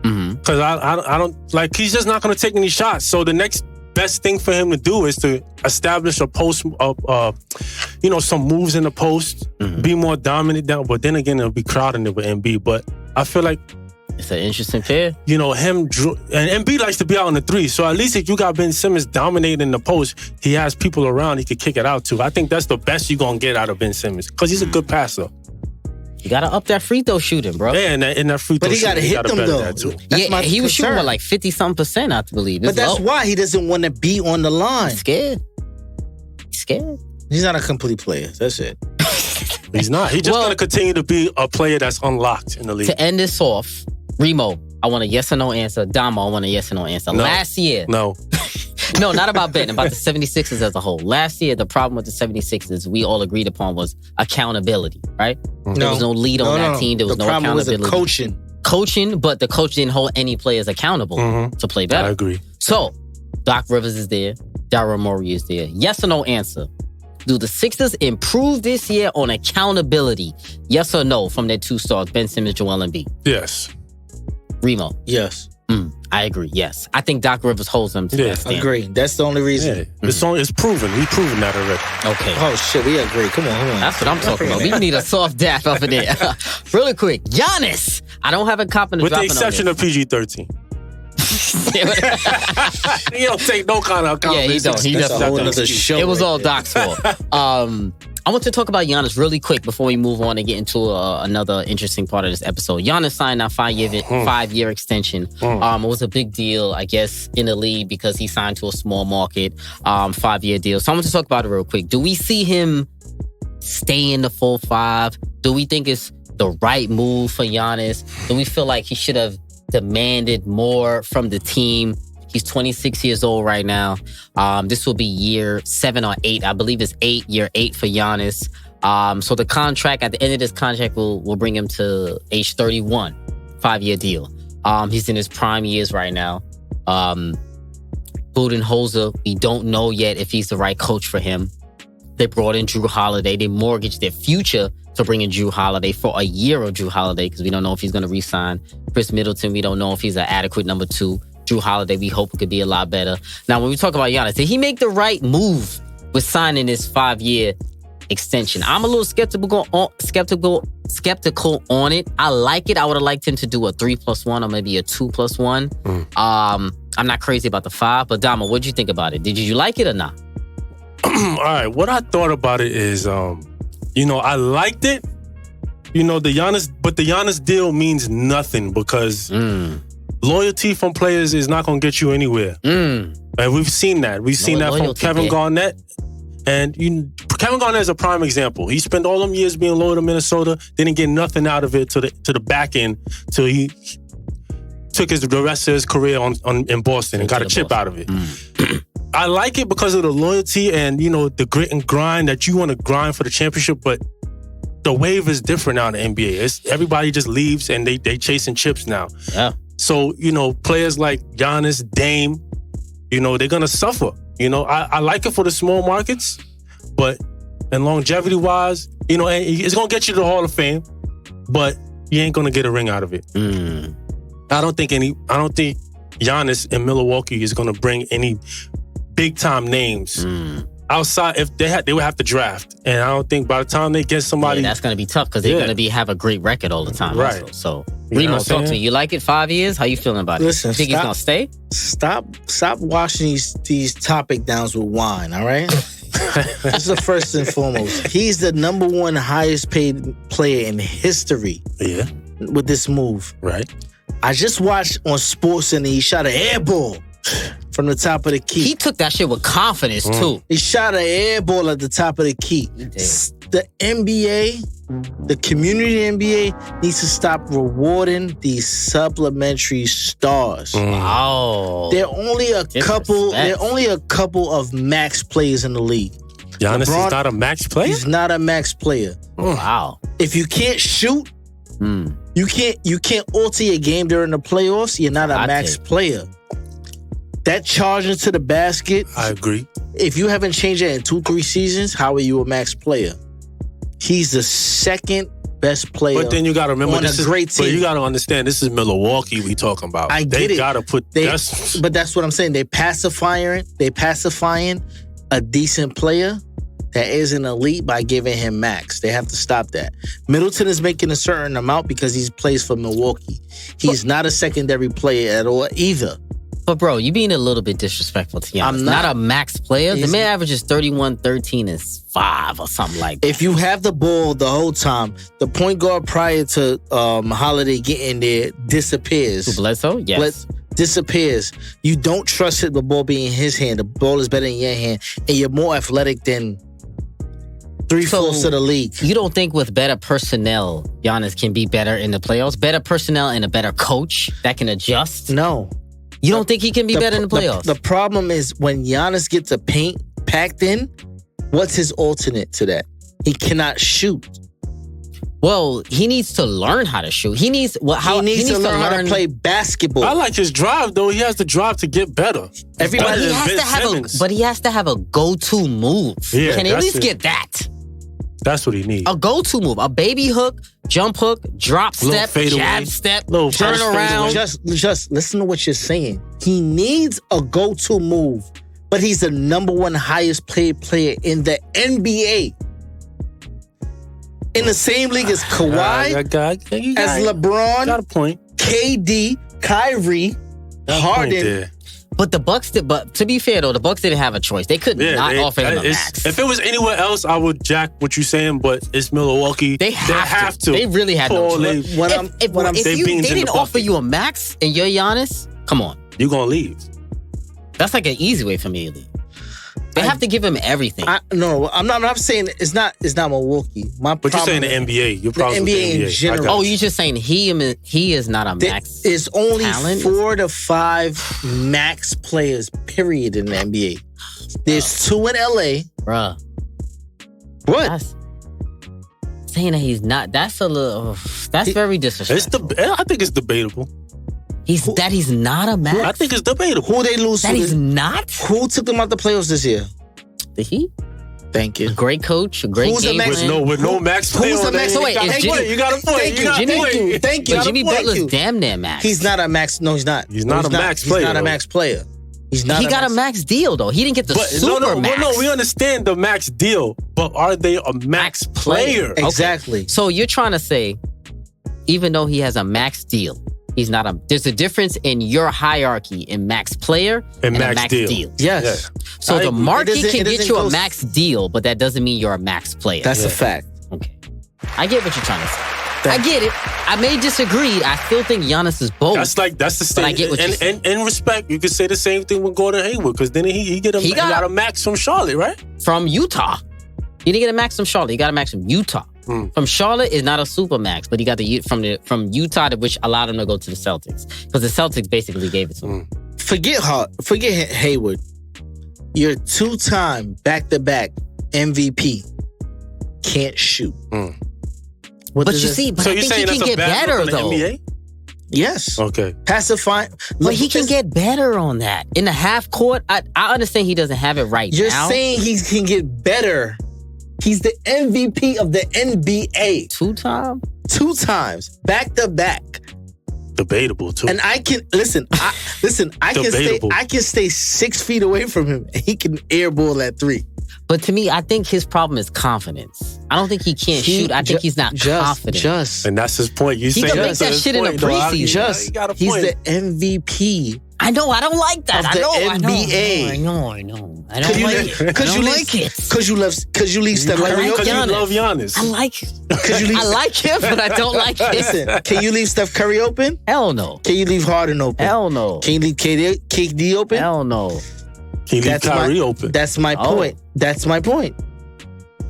Because I don't like he's just not going to take any shots. So the next best thing for him to do is to establish a post, some moves in the post, be more dominant down. But then again, it'll be crowding it with Embiid. But I feel like it's an interesting pair. Him and Embiid likes to be out on the 3. So at least if you got Ben Simmons dominating the post, he has people around he could kick it out to. I think that's the best you're going to get out of Ben Simmons because he's a good passer. You got to up that free throw shooting, bro. Yeah, and that free throw shooting. But he got to hit them, though. Yeah, he was shooting like 50-something%, I believe. But that's why he doesn't want to be on the line. He's scared. He's not a complete player. That's it. He's not. He's just going to continue to be a player that's unlocked in the league. To end this off, Remo, I want a yes or no answer. Damo, I want a yes or no answer. No. Last year. No. No, not about Ben, about the 76ers as a whole. Last year, the problem with the 76ers we all agreed upon was accountability, right? There was no lead on that team. There was no accountability. The problem was Coaching, but the coach didn't hold any players accountable to play better. I agree. So, Doc Rivers is there. Daryl Morey is there. Yes or no answer. Do the Sixers improve this year on accountability? Yes or no from their 2 stars, Ben Simmons, Joel Embiid? Yes. Remo? Yes. I agree, yes. I think Doc Rivers holds them to that standard. Agree. That's the only reason. Yeah. It's proven. We've proven that already. Okay. Oh, shit. We agree. Come on. That's what I'm talking about. We need a soft dap over there. Really quick. Giannis. I don't have a cop in the With the dropping exception of PG-13. He don't take no kind of account. Yeah, he don't. He That's doesn't. a whole other show. It was right all there. Doc's fault. I want to talk about Giannis really quick before we move on and get into another interesting part of this episode. Giannis signed a 5-year extension. It was a big deal, I guess, in the league because he signed to a small market 5-year deal. So I want to talk about it real quick. Do we see him stay in the full 5? Do we think it's the right move for Giannis? Do we feel like he should have demanded more from the team? He's 26 years old right now. This will be year 7 or 8. I believe it's year 8 for Giannis. So the contract, at the end of this contract, will bring him to age 31. 5-year deal. He's in his prime years right now. Budenholzer, we don't know yet if he's the right coach for him. They brought in Drew Holiday. They mortgaged their future to bring in Drew Holiday for a year of Drew Holiday because we don't know if he's going to re-sign. Chris Middleton, we don't know if he's an adequate number 2. Drew Holiday, we hope could be a lot better. Now, when we talk about Giannis, did he make the right move with signing this 5-year extension? I'm a little skeptical on it. I like it. I would have liked him to do a 3+1 or maybe a 2+1. I'm not crazy about the 5, but Dama, what'd you think about it? Did you like it or not? All right, what I thought about it is, I liked it. The Giannis deal means nothing because loyalty from players is not going to get you anywhere. And we've seen that. We've seen that from Kevin Garnett. And Kevin Garnett is a prime example. He spent all them years being loyal to Minnesota, didn't get nothing out of it to the back end till he took the rest of his career in Boston and got a chip out of it. I like it because of the loyalty and, the grit and grind that you want to grind for the championship, but the wave is different now in the NBA. Everybody just leaves and they chasing chips now. Yeah. So, players like Giannis, Dame, they're going to suffer. I like it for the small markets, but and longevity-wise, and it's going to get you to the Hall of Fame, but you ain't going to get a ring out of it. I don't think Giannis in Milwaukee is going to bring any big-time names. Outside, if they would have to draft. And I don't think by the time they get somebody... Yeah, that's going to be tough because they're going to have a great record all the time. Right. Also. So, Remo, talk to me. You like it 5 years? How you feeling about it? Listen, you think he's going to stay? Stop washing these topic downs with wine, all right? This is the first and foremost. He's the number 1 highest paid player in history. Yeah. With this move. Right. I just watched on SportsCenter, he shot an air ball from the top of the key. He took that shit with confidence, too. He shot an air ball at the top of the key. The NBA, the community NBA, needs to stop rewarding these supplementary stars. Wow. There are only a couple of max players in the league. Giannis is not a max player? He's not a max player. Wow. If you can't shoot, you can't alter your game during the playoffs, you're not a max player. That charging to the basket, I agree. If you haven't changed that in 2-3 seasons, how are you a max player? He's the second best player. But then you got to remember, this is great team. But you got to understand, this is Milwaukee we talking about. I get it. They got to put. But that's what I'm saying. They pacifying a decent player that is an elite by giving him max. They have to stop that. Middleton is making a certain amount because he plays for Milwaukee. He's not a secondary player at all either. But bro, you being a little bit disrespectful to Giannis. I'm not a max player. The man averages 31, 13, and 5 or something like that. If you have the ball the whole time, the point guard prior to Holiday getting there disappears. Bledsoe? Yes. Disappears. You don't trust the ball being in his hand. The ball is better in your hand. And you're more athletic than 3/4 of the league. You don't think with better personnel, Giannis can be better in the playoffs? Better personnel and a better coach that can adjust? No. You don't think he can be better in the playoffs? The problem is when Giannis gets a paint packed in, what's his alternate to that? He cannot shoot. Well, he needs to learn how to shoot. He needs to learn how to play basketball. I like his drive though. He has the drive to get better. Everybody he has to have a go-to move. Yeah, Can he at least get that? That's what he needs. A go-to move, a baby hook, jump hook, drop step, jab step, turn around. Just listen to what you're saying. He needs a go-to move, but he's the number one highest paid player in the NBA. In the same league as Kawhi, as LeBron, got a point. KD, Kyrie, Harden. But the Bucks did. But to be fair though, the Bucks didn't have a choice. They could not offer him a max. If it was anywhere else, I would jack what you're saying. But it's Milwaukee. They have to. They really had no choice. If they didn't offer you a max and you're Giannis, come on, you're gonna leave. That's like an easy way for me to leave. They have to give him everything. No, I'm not saying it's not Milwaukee. But you're saying the NBA. You're probably the NBA in general. Oh, you're just saying he is not a max. There's only talent? 4 to 5 max players, period, in the NBA. There's 2 in LA. Bruh. What? Saying that he's not, that's a little, that's very disrespectful. I think it's debatable. He's not a max? I think it's debatable. Who they lose to? That he's not? Who took them out the playoffs this year? The Heat? Thank you. A great coach, a great game plan. With no max player. Who's the max? You got a point. Thank you. Jimmy Butler's damn near max. He's not a max. No, he's not. He's not a max player. He's not a max player. He's not. He got a max deal though. He didn't get the super max. No, we understand the max deal, but are they a max player? Exactly. Okay. So you're trying to say, even though he has a max deal, he's not a. There's a difference in your hierarchy in max player and a max deal. Yes. So the market can get you a max deal, but that doesn't mean you're a max player. That's a fact. Okay. I get what you're trying to say. I get it. I may disagree. I still think Giannis is both. That's the same. I get what you're saying. And in respect, you could say the same thing with Gordon Hayward, because then he got a max from Charlotte, right? From Utah. He didn't get a max from Charlotte. He got a max from Utah. From Charlotte is not a super max, but he got from Utah, which allowed him to go to the Celtics, because the Celtics basically gave it to him. Forget Hayward. You're 2-time back-to-back MVP. Can't shoot. But you see, I think he can get better though. NBA? Yes. Okay. Pacify. But he can get better on that. In the half court, I understand he doesn't have it right now. You're saying he can get better. He's the MVP of the NBA. 2 times. Back-to-back. Debatable too. And I can I can stay 6 feet away from him and he can airball at 3. But to me, I think his problem is confidence. I don't think he can't shoot. I think he's not confident. And that's his point. He can make that shit in a preseason. He's the MVP. I know. I don't like that. Of the NBA. I know. I don't like it. Because you leave Steph Curry open. Because you love Giannis. I like it. I like him, but I don't like it. Listen, can you leave Steph Curry open? Hell no. Can you leave Harden open? Hell no. Can you leave KD open? Hell no. Can you leave Kyrie open? That's my point. That's my point.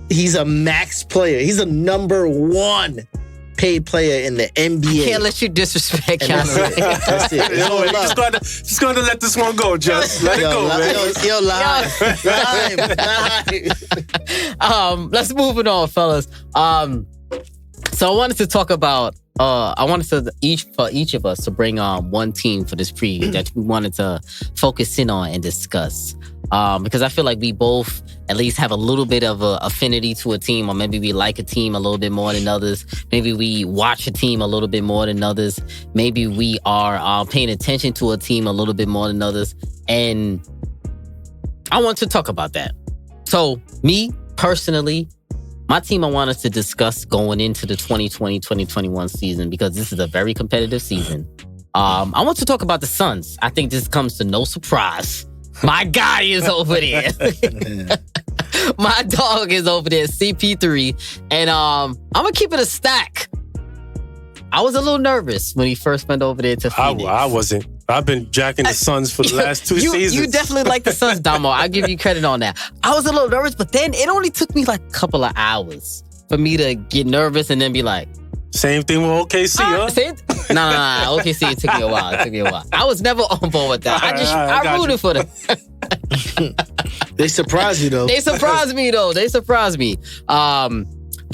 He's a max player. He's a number 1 paid player in the NBA. I can't let you disrespect Giannis. That's it. Just going to let this one go, Just. Let it go, man. Let's move it on, fellas. So I wanted to talk about each of us to bring on one team for this preview that we wanted to focus in on and discuss. Because I feel like we both at least have a little bit of a affinity to a team, or maybe we like a team a little bit more than others. Maybe we watch a team a little bit more than others. Maybe we are paying attention to a team a little bit more than others. And I want to talk about that. So me personally, my team I want us to discuss going into the 2020-2021 season, because this is a very competitive season. I want to talk about the Suns. I think this comes to no surprise. My guy is over there. My dog is over there, CP3. And I'm going to keep it a stack. I was a little nervous when he first went over there to Phoenix. I wasn't. I've been jacking the Suns for the last 2 seasons. You definitely like the Suns, Damo. I'll give you credit on that. I was a little nervous, but then it only took me like a couple of hours for me to get nervous and then be like... Same thing with OKC, huh? Nah. OKC, it took me a while. I was never on board with that. I rooted for them. They surprised you, though. They surprised me, though.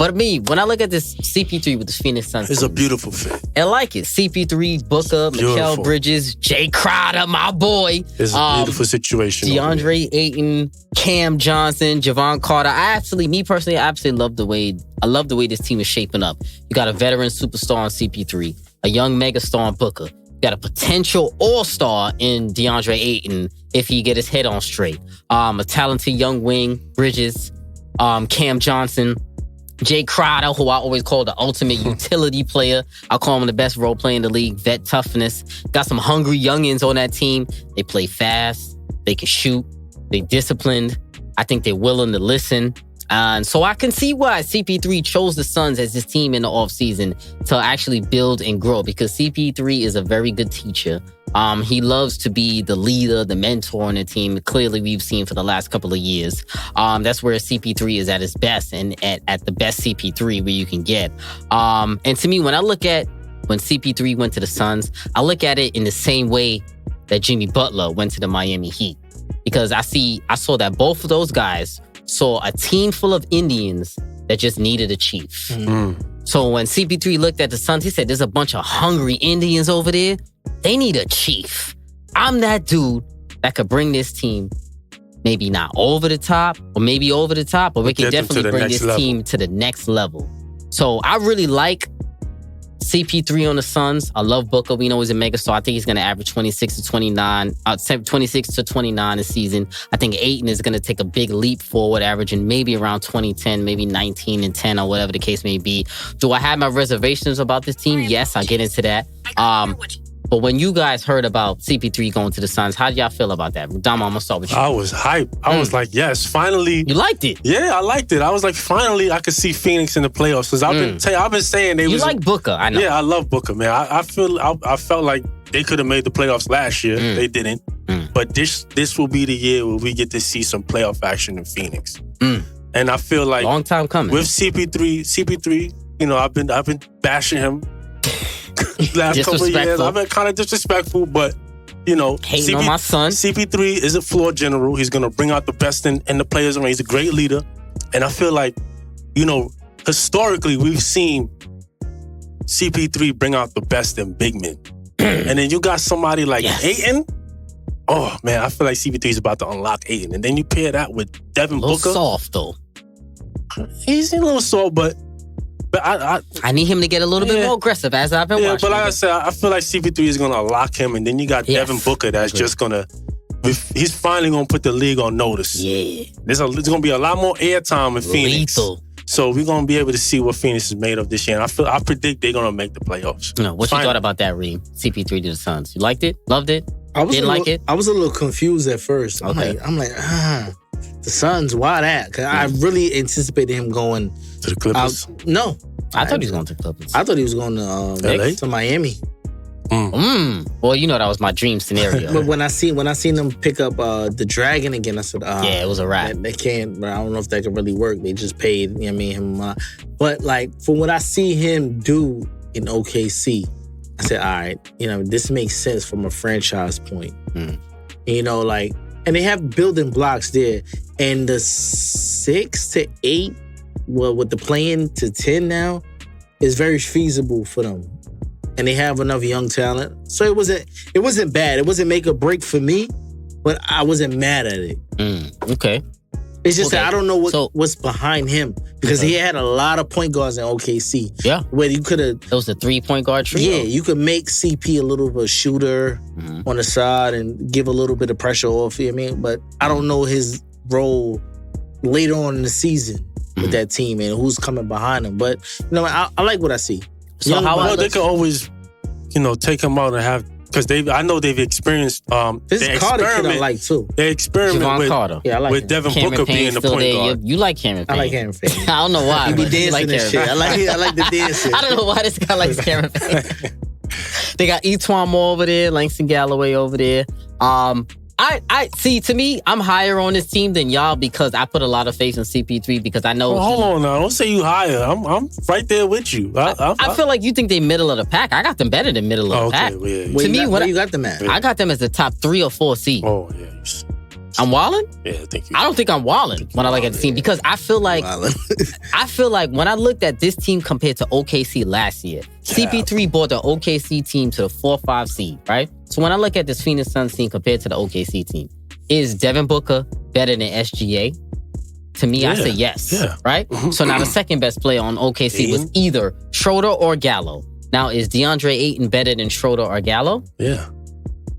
But But when I look at this CP3 with the Phoenix Suns, It's a beautiful fit. I like it. CP3, Booker, Mikal Bridges, Jay Crowder, my boy. It's a beautiful situation. DeAndre Ayton, Cam Johnson, Javon Carter. I absolutely love the way this team is shaping up. You got a veteran superstar in CP3, a young megastar in Booker. You got a potential all-star in DeAndre Ayton if he get his head on straight. A talented young wing, Bridges, Cam Johnson, Jay Crowder, who I always call the ultimate utility player. I call him the best role player in the league, vet toughness. Got some hungry youngins on that team. They play fast. They can shoot. They disciplined. I think they're willing to listen. And so I can see why CP3 chose the Suns as his team in the offseason to actually build and grow, because CP3 is a very good teacher. He loves to be the leader, the mentor on the team. Clearly, we've seen for the last couple of years. That's where CP3 is at his best, and at the best CP3 where you can get. And to me, when I look at when CP3 went to the Suns, I look at it in the same way that Jimmy Butler went to the Miami Heat. Because I saw that both of those guys saw a team full of Indians that just needed a chief. So when CP3 looked at the Suns, he said, there's a bunch of hungry Indians over there. They need a chief. I'm that dude that could bring this team maybe not over the top, or maybe over the top, but we can definitely bring this team to the next level. So I really like CP3 on the Suns. I love Booker. We know he's a megastar. I think he's going to average 26 to 29 a season. I think Ayton is going to take a big leap forward, averaging maybe around 20-10, maybe 19 and 10, or whatever the case may be. Do I have my reservations about this team? Yes, I'll get into that. But when you guys heard about CP3 going to the Suns, how did y'all feel about that? Dama, I'm going to start with you. I was hyped. I was like, yes, finally. You liked it? Yeah, I liked it. I was like, finally, I could see Phoenix in the playoffs. Because I've been saying they You like Booker, I know. Yeah, I love Booker, man. I felt like they could have made the playoffs last year. They didn't. But this will be the year where we get to see some playoff action in Phoenix. And I feel like long time coming. With CP3, you know, I've been bashing him last couple of years. I've been kind of disrespectful, but you know, hating on my son. CP3 is a floor general. He's gonna bring out the best in the players around. He's a great leader, and I feel like, you know, historically we've seen CP3 bring out the best in big men, and then you got somebody like Ayton. Oh man, I feel like CP3 is about to unlock Ayton, and then you pair that with Devin Booker. Soft though. He's a little soft, but I need him to get a little bit more aggressive as I've been watching. But like I said, I feel like CP3 is going to lock him, and then you got Devin Booker that's just going to... He's finally going to put the league on notice. Yeah. There's going to be a lot more airtime in Phoenix. Lethal. So we're going to be able to see what Phoenix is made of this year. And I predict they're going to make the playoffs. No, what you thought about that, Reem? CP3 to the Suns. You liked it? Loved it? Didn't like it? I was a little confused at first. I'm like, the Suns, why that? Because I really anticipated him going... To the Clippers? No. I thought he was going to the Clippers. I thought he was going to Miami. Well, you know that was my dream scenario. But when I seen them pick up the Dragon again, I said, yeah, it was a wrap. They can't. I don't know if that could really work. They just paid, you know what I mean, him. But like for what I see him do in OKC, I said, all right, you know, this makes sense from a franchise point. You know, like, and they have building blocks there, and the 6 to 8. Well, with the playing to 10 now, is very feasible for them. And they have enough young talent. So it wasn't bad. It wasn't make or break for me, but I wasn't mad at it. Okay. It's just that I don't know what's behind him. Because he had a lot of point guards in OKC. Yeah. Where you could have... It was a 3-point guard trio. Yeah, you could make CP a little bit of a shooter on the side and give a little bit of pressure off, you know what I mean? But I don't know his role later on in the season with that team and who's coming behind him. But, you know, I like what I see. So they could always, you know, take him out and have... Because I know they've experienced... This Carter kid I like, too. They experiment with Devin Booker being the point guard. You like Cameron Payne. I like Cameron Payne. I don't know why. He be dancing like and shit. I like the dancing. I don't know why this guy likes Cameron Payne. They got Etuan Moore over there, Langston Galloway over there. I see, to me, I'm higher on this team than y'all because I put a lot of faith in CP3 because I know... Well, hold on now. Don't say you higher. I'm right there with you. I feel like you think they middle of the pack. I got them better than middle of the pack. Yeah. To me, where you got them at? I got them as the top 3 or 4 seed. Oh, yeah. I'm wilding? Yeah, I think I don't think I'm wilding when I look at the team because I feel like when I looked at this team compared to OKC last year, CP3 brought the OKC team to the 4-5 seed, right? So when I look at this Phoenix Suns team compared to the OKC team, is Devin Booker better than SGA? To me, I say yes, right? So now the second best player on OKC was either Schroeder or Gallo. Now, is DeAndre Ayton better than Schroeder or Gallo? Yeah.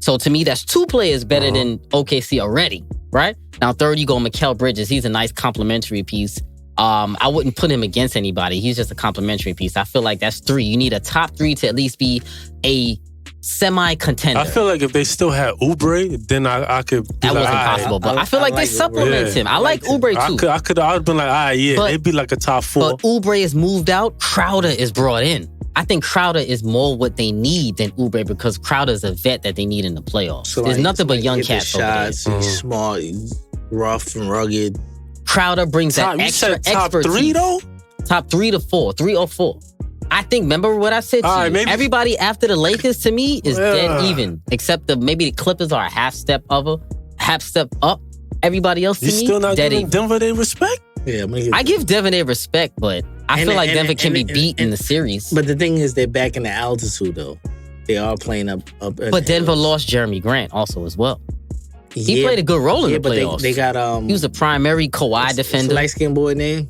So to me, that's two players better than OKC already, right? Now, third, you go Mikal Bridges. He's a nice complimentary piece. I wouldn't put him against anybody. He's just a complimentary piece. I feel like that's three. You need a top three to at least be a semi-contender. I feel like if they still had Oubre, then I could be that like, wasn't possible, but I feel like they supplement him. I like Oubre too. I would have been like, they'd be like a top 4. But Oubre is moved out. Crowder is brought in. I think Crowder is more what they need than Oubre because Crowder's a vet that they need in the playoffs. So there's nothing but young cats over there. He's small, he's rough and rugged. Crowder brings that extra top expertise. 3 though? Top 3 to 4, 3 or 4. I think, remember what I said to you? Everybody after the Lakers to me is dead even, except maybe the Clippers are a half step up. Everybody else to me, still not dead giving even. Denver their respect? Yeah, I give Denver their respect, but I feel like Denver can be beat in the series. But the thing is, they're back in the altitude though. They are playing up. But Denver lost Jeremy Grant also as well. He played a good role in the playoffs. They got he was a primary Kawhi defender. Light skinned boy name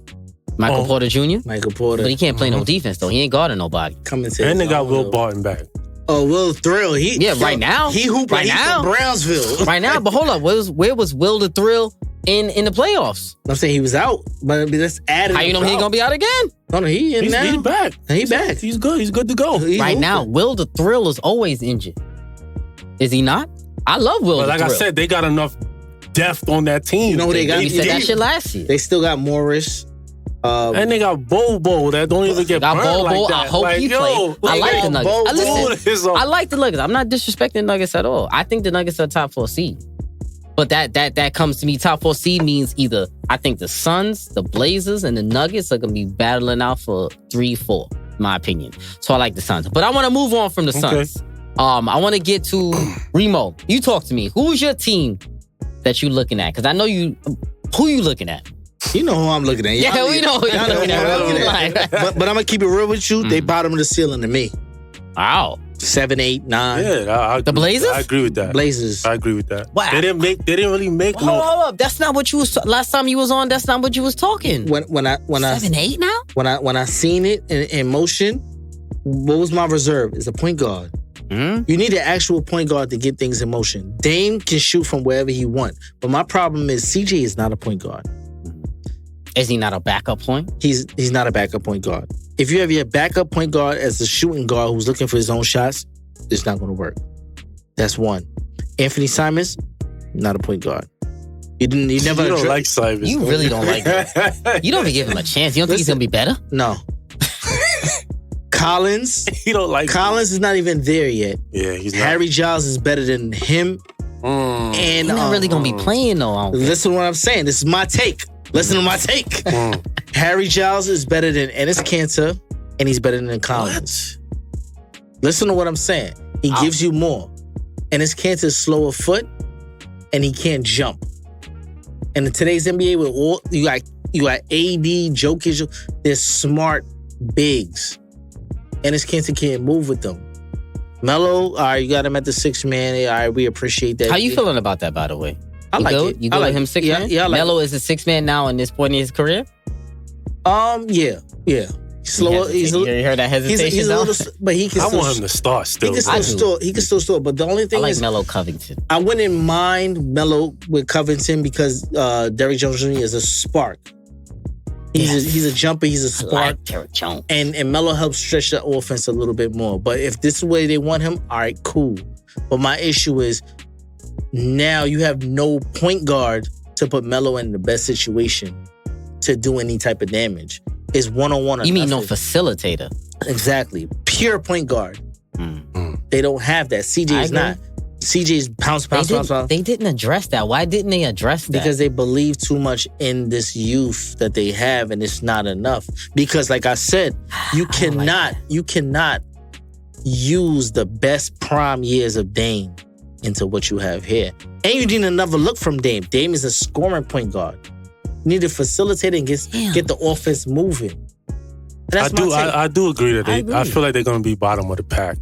Michael Porter Jr. Michael Porter, but he can't play no defense though. He ain't guarding nobody. And they got Will Barton back. Oh, Will Thrill. Right now. He hooped right now. From Brownsville. Right now, but hold up. Where was Will the Thrill in the playoffs? I'm saying he was out, but let's add it. How you know he ain't gonna be out again? No, he in now. He's back. He back. He's good. He's good to go. Right now, Will the Thrill is always injured. Is he not? I love Will the Thrill. But like I said, they got enough depth on that team. You know who they got? We said that shit last year. They still got Morris. And they got Bobo that don't even get burned like that. I hope he play. I like the Nuggets. I like the Nuggets. I'm not disrespecting Nuggets at all. I think the Nuggets are top 4 seed. But that comes to me, top 4 seed means either I think the Suns, the Blazers, and the Nuggets are gonna be battling out for 3-4, in my opinion. So I like the Suns. But I want to move on from the Suns. I want to get to Remo. You talk to me. Who's your team that you looking at? Because I know you. Who you looking at? You know who I'm looking at. Yeah, we know who you're looking at. But I'm gonna keep it real with you. They bottom of the ceiling to me. Wow. 7, 8, 9. Yeah, the Blazers? I agree with that. Blazers. I agree with that. Wow. They didn't really make Hold up. That's not what you was last time you was on. That's not what you was talking. When I 7, 8 now? When I seen it in motion, what was my reserve? Is a point guard. You need an actual point guard to get things in motion. Dame can shoot from wherever he wants, but my problem is CJ is not a point guard. Is he not a backup point? He's not a backup point guard. If you have your backup point guard as a shooting guard who's looking for his own shots, it's not going to work. That's one. Anthony Simons, not a point guard. You don't like Simons. You really don't like him. You don't even give him a chance. You don't think he's going to be better? No. Collins. He don't like Collins is not even there yet. Yeah, he's not. Harry Giles is better than him. And he's not really going to be playing though. Listen to what I'm saying. This is my take. Listen to my take. Harry Giles is better than Enes Kanter, and he's better than Collins. Listen to what I'm saying. He gives you more. Enes Kanter is slow of foot, and he can't jump. And in today's NBA, with all you got AD, Jokic, they're smart bigs. Enes Kanter can't move with them. Melo, all right, you got him at the 6th man. All right, we appreciate that. How you feeling about that, by the way? I like it. You go with him 6 man? Yeah, I like Melo is a 6 man now in this point in his career? Yeah. Slower. You heard that hesitation? He's a little, but he can. I want him to start still. He can still store. But the only thing I like is, Melo Covington. I wouldn't mind Melo with Covington because Derrick Jones Jr. is a spark. He's a jumper. He's a spark. I like Derrick Jones. And Melo helps stretch the offense a little bit more. But if this is the way they want him, all right, cool. But my issue is now you have no point guard to put Melo in the best situation to do any type of damage. It's one-on-one. You mean no facilitator? Exactly. Pure point guard. They don't have that. CJ is not. CJ's pounce. They didn't address that. Why didn't they address that? Because they believe too much in this youth that they have, and it's not enough. Because, like I said, you cannot use the best prime years of Dame into what you have here. And you need another look from Dame. Dame is a scoring point guard. You need to facilitate and get the offense moving. I do agree that I feel like they're going to be bottom of the pack.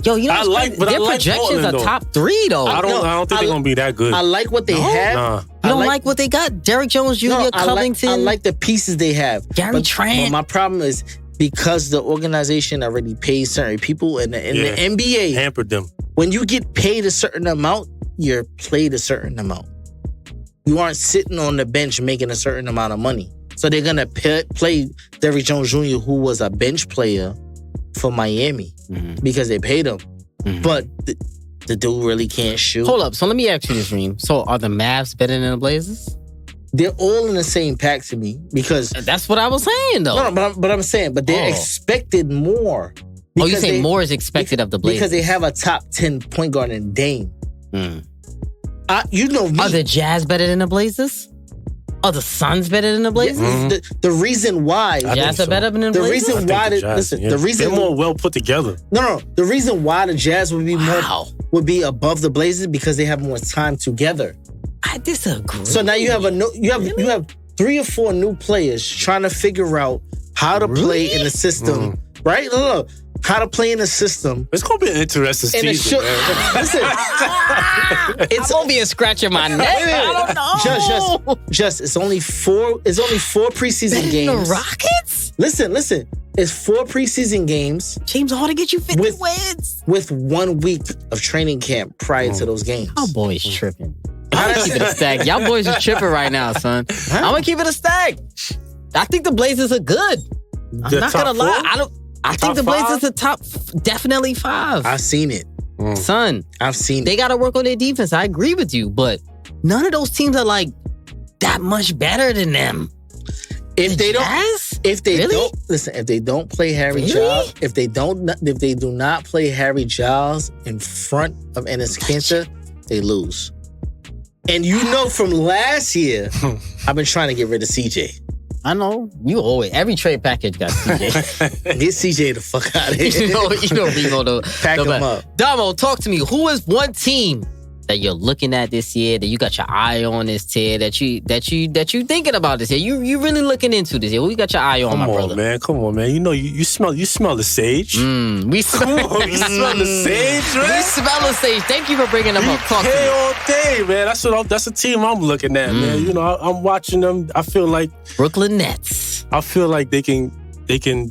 Yo, you know, their projections are top 3 though. I don't think they're going to be that good. I like what they have. Nah. You don't like what they got? Derrick Jones Jr., Covington. I like the pieces they have. Gary Trent. But my problem is because the organization already pays certain people in the NBA. Hampered them. When you get paid a certain amount, you're played a certain amount. You aren't sitting on the bench making a certain amount of money. So they're going to play Derrick Jones Jr., who was a bench player for Miami because they paid him. But the dude really can't shoot. Hold up. So let me ask you this, Reem. So are the Mavs better than the Blazers? They're all in the same pack to me because... That's what I was saying, though. No, but I'm saying, but they're expected more. Oh, you say more is expected of the Blazers? Because they have a top 10 point guard in Dame. You know me. Are the Jazz better than the Blazers? Are the Suns better than the Blazers? The reason why Jazz are better than the Blazers. Reason why the reason they're more well put together. No. The reason why the Jazz would be above the Blazers because they have more time together. I disagree. So now you have 3 or 4 new players trying to figure out how to play in the system, right? No. How to play in the system. It's gonna be an interesting season. Listen, it's gonna be a scratch in my neck. I don't know. Just it's only 4 preseason games. The Rockets? Listen. It's 4 preseason games. James Harden get you 50 wins with 1 week of training camp prior to those games. Y'all boys tripping. I'm gonna keep it a stack. Y'all boys are tripping right now, son. I'm gonna keep it a stack. I think the Blazers are good. I'm not gonna lie. I think the Blazers are top, definitely 5. I've seen it. Son. I've seen it. They got to work on their defense. I agree with you, but none of those teams are like that much better than them. If they don't play Harry Giles, if they do not play Harry Giles in front of Enes Kanter, they lose. And you know from last year, I've been trying to get rid of CJ. I know. You always, every trade package got CJ. Get CJ the fuck out of here. you know we gonna pack him up. Damo, talk to me. Who is one team that you're looking at this year, that you got your eye on this year, that you thinking about this year? You really looking into this year? Who you got your eye on, my brother? Come on, man. You know you smell the sage. We smell you smell the sage, right? We smell the sage. Thank you for bringing them up. Talk to me. all day, man. That's a team I'm looking at, man. You know, I'm watching them. I feel like Brooklyn Nets. I feel like they can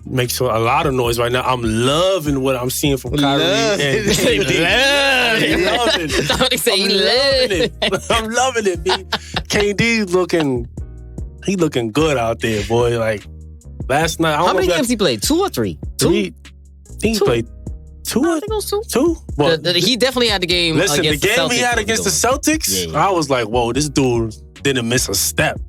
make a lot of noise right now. I'm loving what I'm seeing from Kyrie and KD. I'm loving it, B. KD looking good out there, boy. Like last night. How many games he played? 2 or 3? 2. He played 2. I think it was 2. 2. Well, he definitely had the game. Listen, against the game the Celtics he had against the Celtics, yeah. I was like, whoa, this dude didn't miss a step.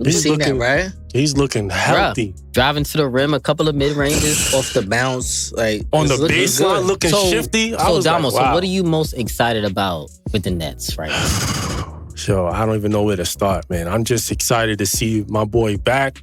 He's looking, right? He's looking healthy. Driving to the rim, a couple of mid-ranges. Off the bounce. Like on the baseline, looking shifty. So, Damo, so what are you most excited about with the Nets right now? So, I don't even know where to start, man. I'm just excited to see my boy back.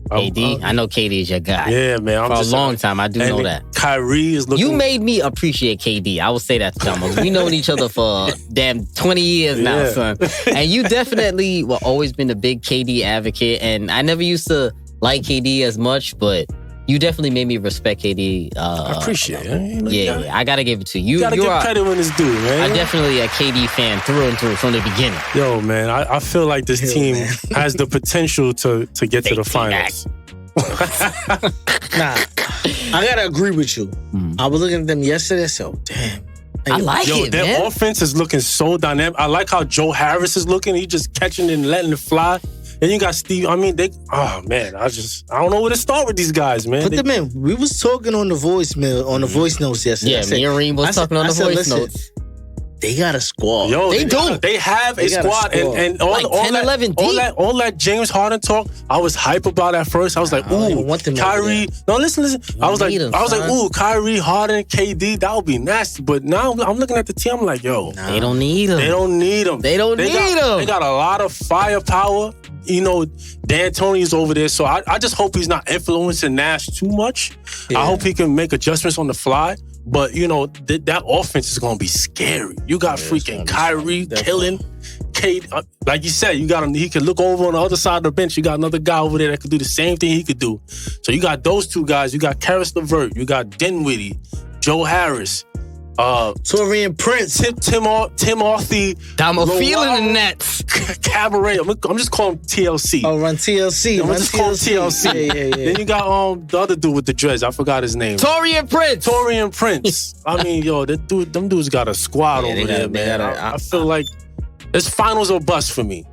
KD? I know KD is your guy. Yeah, man. For a long time, I do know that. Kyrie is looking... You made me appreciate KD. I will say that to Damo. We've known each other for damn 20 years now, son. And you definitely were always been a big KD advocate. And I never used to like KD as much, but you definitely made me respect KD. I appreciate it. Yeah, I got to give it to you. You got to give credit when it's due, man. I'm definitely a KD fan through and through from the beginning. Yo, man, I feel like this team has the potential to get to the finals. Nah, I got to agree with you. I was looking at them yesterday, so damn. I like it, their man. offense is looking so dynamic. I like how Joe Harris is looking. He's just catching it and letting it fly. And you got Steve. I mean, I don't know where to start with these guys, man. Put them in. We was talking on the voicemail, on the voice notes yesterday. Yeah, me and Reem was talking on the voice notes. They got a squad. Yo, they do. They have a squad. And all, like 10, 11 deep. All that James Harden talk, I was hype about at first. I was like, ooh, Kyrie. No, listen. I was like, ooh, Kyrie, Harden, KD, that would be nasty. But now I'm looking at the team, I'm like, yo. They don't need them. They don't need them. They got a lot of firepower. You know, D'Antoni's over there. So I just hope he's not influencing Nash too much. Yeah. I hope he can make adjustments on the fly. But, you know, that offense is going to be scary. You got freaking Kyrie killing. Kate, like you said, you got him. He can look over on the other side of the bench. You got another guy over there that could do the same thing he could do. So you got those two guys. You got Karis LeVert. You got Dinwiddie, Joe Harris, Taurean Prince, Tim Arthur, Damo feeling the Nets. Cabaret. I'm just calling him TLC. Oh, run TLC. I'm just calling TLC. Yeah. Then you got the other dude with the dreads. I forgot his name. Taurean Prince. I mean, yo, them dudes got a squad over there, man. I feel like it's finals or bust for me.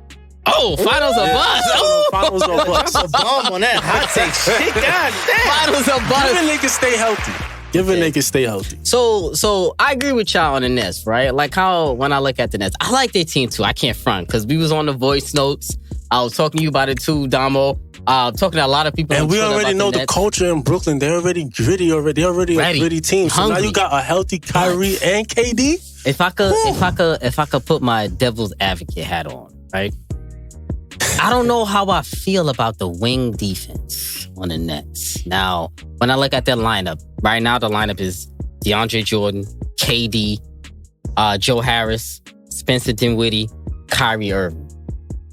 Oh, finals or bust. Finals or bust. That's a bomb on that hot take shit. God damn. Finals or bust. Give a nigga stay healthy. Stay healthy. So I agree with y'all on the Nets, right? Like how when I look at the Nets, I like their team too. I can't front because we was on the voice notes. I was talking to you about it too, Damo. Talking to a lot of people. And we already know the culture in Brooklyn. They're already gritty already. They're already a gritty team. So now you got a healthy Kyrie and KD. If I could put my devil's advocate hat on, right? I don't know how I feel about the wing defense on the Nets. Now, when I look at their lineup, right now the lineup is DeAndre Jordan, KD, Joe Harris, Spencer Dinwiddie, Kyrie Irving.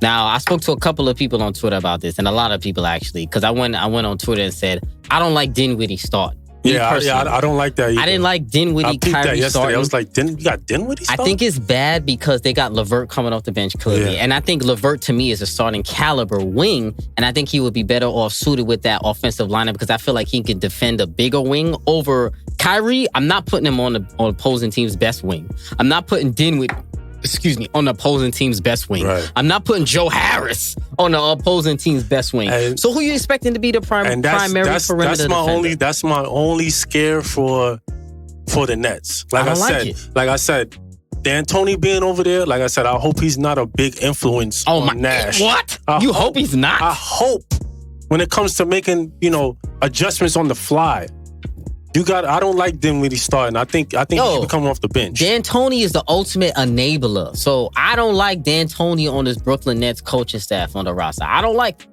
Now, I spoke to a couple of people on Twitter about this, and a lot of people actually, because I went on Twitter and said, I don't like Dinwiddie starting. I don't like that either. I didn't like Dinwiddie, Kyrie starting. I was like, you got Dinwiddie starting? I think it's bad because they got LeVert coming off the bench clearly. Yeah. And I think LeVert, to me, is a starting caliber wing. And I think he would be better off suited with that offensive lineup because I feel like he can defend a bigger wing over Kyrie. I'm not putting him on the opposing team's best wing. I'm not putting Dinwiddie on the opposing team's best wing. Right. I'm not putting Joe Harris on the opposing team's best wing. And so who are you expecting to be the primary perimeter defender? That's my only scare for the Nets. Like I said, D'Antoni being over there, like I said, I hope he's not a big influence on Nash. What? You hope he's not? I hope when it comes to making, adjustments on the fly. I don't like Dinwiddie starting. I think he should be coming off the bench. D'Antoni is the ultimate enabler. So I don't like D'Antoni on this Brooklyn Nets coaching staff on the roster. I don't like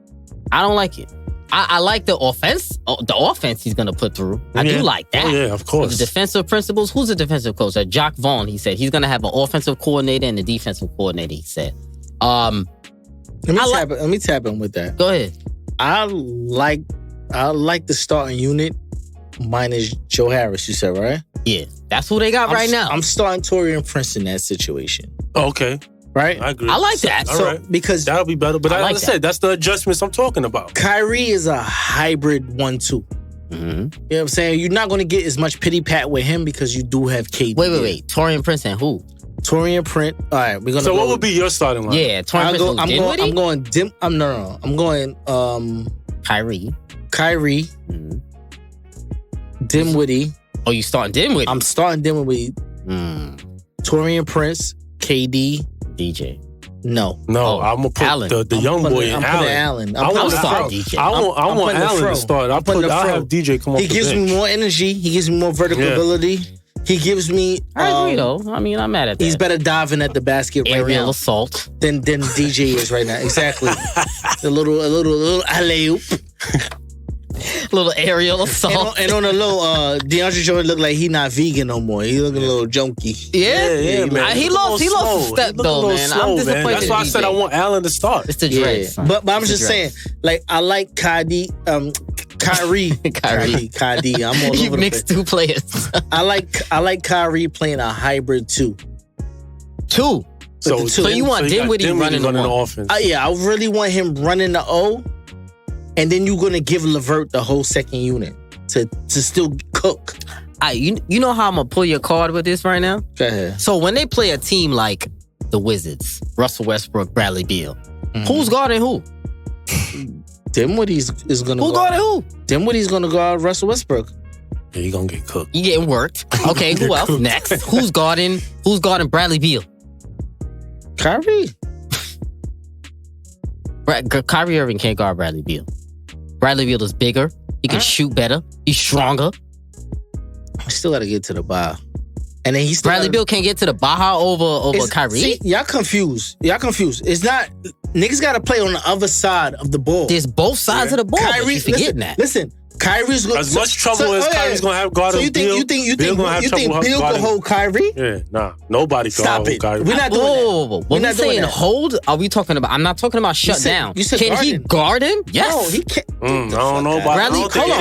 it. I like the offense. The offense he's going to put through. I do like that. Oh, yeah, of course. The defensive principles. Who's the defensive coach? Jock Vaughn, he said. He's going to have an offensive coordinator and a defensive coordinator, he said. Let me tap in with that. Go ahead. I like the starting unit minus Joe Harris, you said, right? Yeah. That's who they got right now. I'm starting Taurean Prince in that situation. Okay. Right? I agree. I like that. All right. Because that'll be better. But like I said, that's the adjustments I'm talking about. Kyrie is a hybrid 1-2. Mm-hmm. You know what I'm saying? You're not going to get as much pity pat with him because you do have KD. Wait. Taurean Prince and who? Taurean Prince. All right, we're gonna. So what would be your starting line? Yeah, Taurean Prince. I'm going Kyrie. Mm-hmm. Dinwiddie. Oh, you starting Dinwiddie? I'm starting Dinwiddie. Taurean Prince, KD, DJ. No, I'm gonna put the young boy in Allen. I want DJ. I want Allen to start. I'll have DJ come off the bench. He gives me more energy. He gives me more vertical ability. He gives me. I agree though. I mean, I'm mad at that. He's better diving at the basket right now. Aerial assault than DJ is right now. Exactly. a little alley-oop. Little aerial assault. And on a little, DeAndre Jordan look like he not vegan no more. He looking a little junky. Yeah, man. He lost a step though, man. I'm disappointed. That's why I said I want Allen to start. It's the dreads. But I'm just saying, like, I like Kyrie. I'm all over you mixed two players. I like Kyrie playing a hybrid 2. So you want Dinwiddie running the offense? Yeah, I really want him running the O. And then you're going to give LeVert the whole second unit to still cook. You know how I'm going to pull your card with this right now? Go ahead. So when they play a team like the Wizards, Russell Westbrook, Bradley Beal, who's guarding who? Dinwiddie's is going to Who guarding who? Dinwiddie's going to guard Russell Westbrook. Yeah, you're going to get cooked. You getting worked. Okay, who else? Next. Who's guarding Bradley Beal? Kyrie. Kyrie Irving can't guard Bradley Beal. Bradley Beal is bigger. He can shoot better. He's stronger. I still got to get to the bar. And then Bradley Beal can't get to the Baja over Kyrie. See, y'all confused. It's not niggas got to play on the other side of the ball. There's both sides of the ball. Kyrie, forgetting that. Listen, Kyrie's going as much trouble as Kyrie's gonna have guarding Beal. You think Beal can hold Kyrie? Yeah, nah. Nobody can hold Kyrie. We're not doing that. When we saying hold, are we talking about? I'm not talking about shut down. Can he guard him? Yes. No, he can't. I don't know about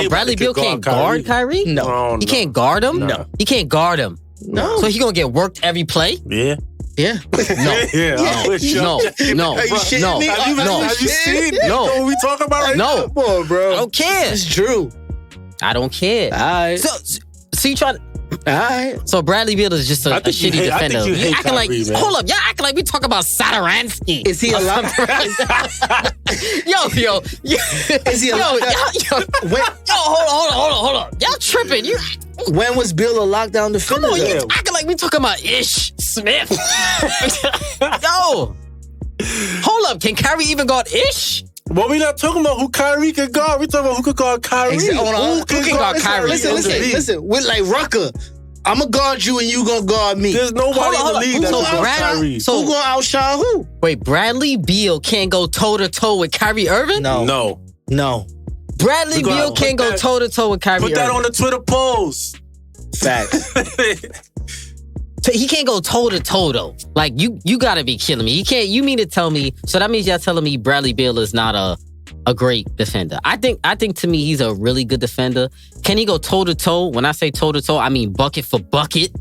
Bradley Beal can't guard Kyrie? No. He can't guard him? No. He can't guard him. No. So he gonna get worked every play? Yeah. Yeah. No. Yeah. No. Are you shitting me? Have you seen what we talking about right now? Come on, bro. I don't care. It's true. I don't care. All right. So you try to... All right. So Bradley Beal is just a shitty defender. I think you hate acting like, Kyrie, man. hold up, y'all acting like we talking about Satoransky. Is he alive? Yo. Is he alive? Hold on. Y'all tripping. When was Bill a lockdown defender? Come on, you acting like we talking about Ish Smith. Yo. Hold up, can Kyrie even guard Ish? Well, we not talking about who Kyrie can guard. We talking about who can guard Kyrie. Who can guard Kyrie? Listen. We're like Rucker. I'm gonna guard you and you gonna guard me. There's nobody in the league that's gonna guard Kyrie. So who gonna outshine who? Wait, Bradley Beal can't go toe to toe with Kyrie Irving? No. Bradley Beal can't go toe to toe with Kyrie Irving. Put that on the Twitter polls. Facts. He can't go toe to toe though. Like you gotta be killing me. You mean to tell me? So that means y'all telling me Bradley Beal is not a great defender. I think to me he's a really good defender. Can he go toe to toe? When I say toe to toe, I mean bucket for bucket.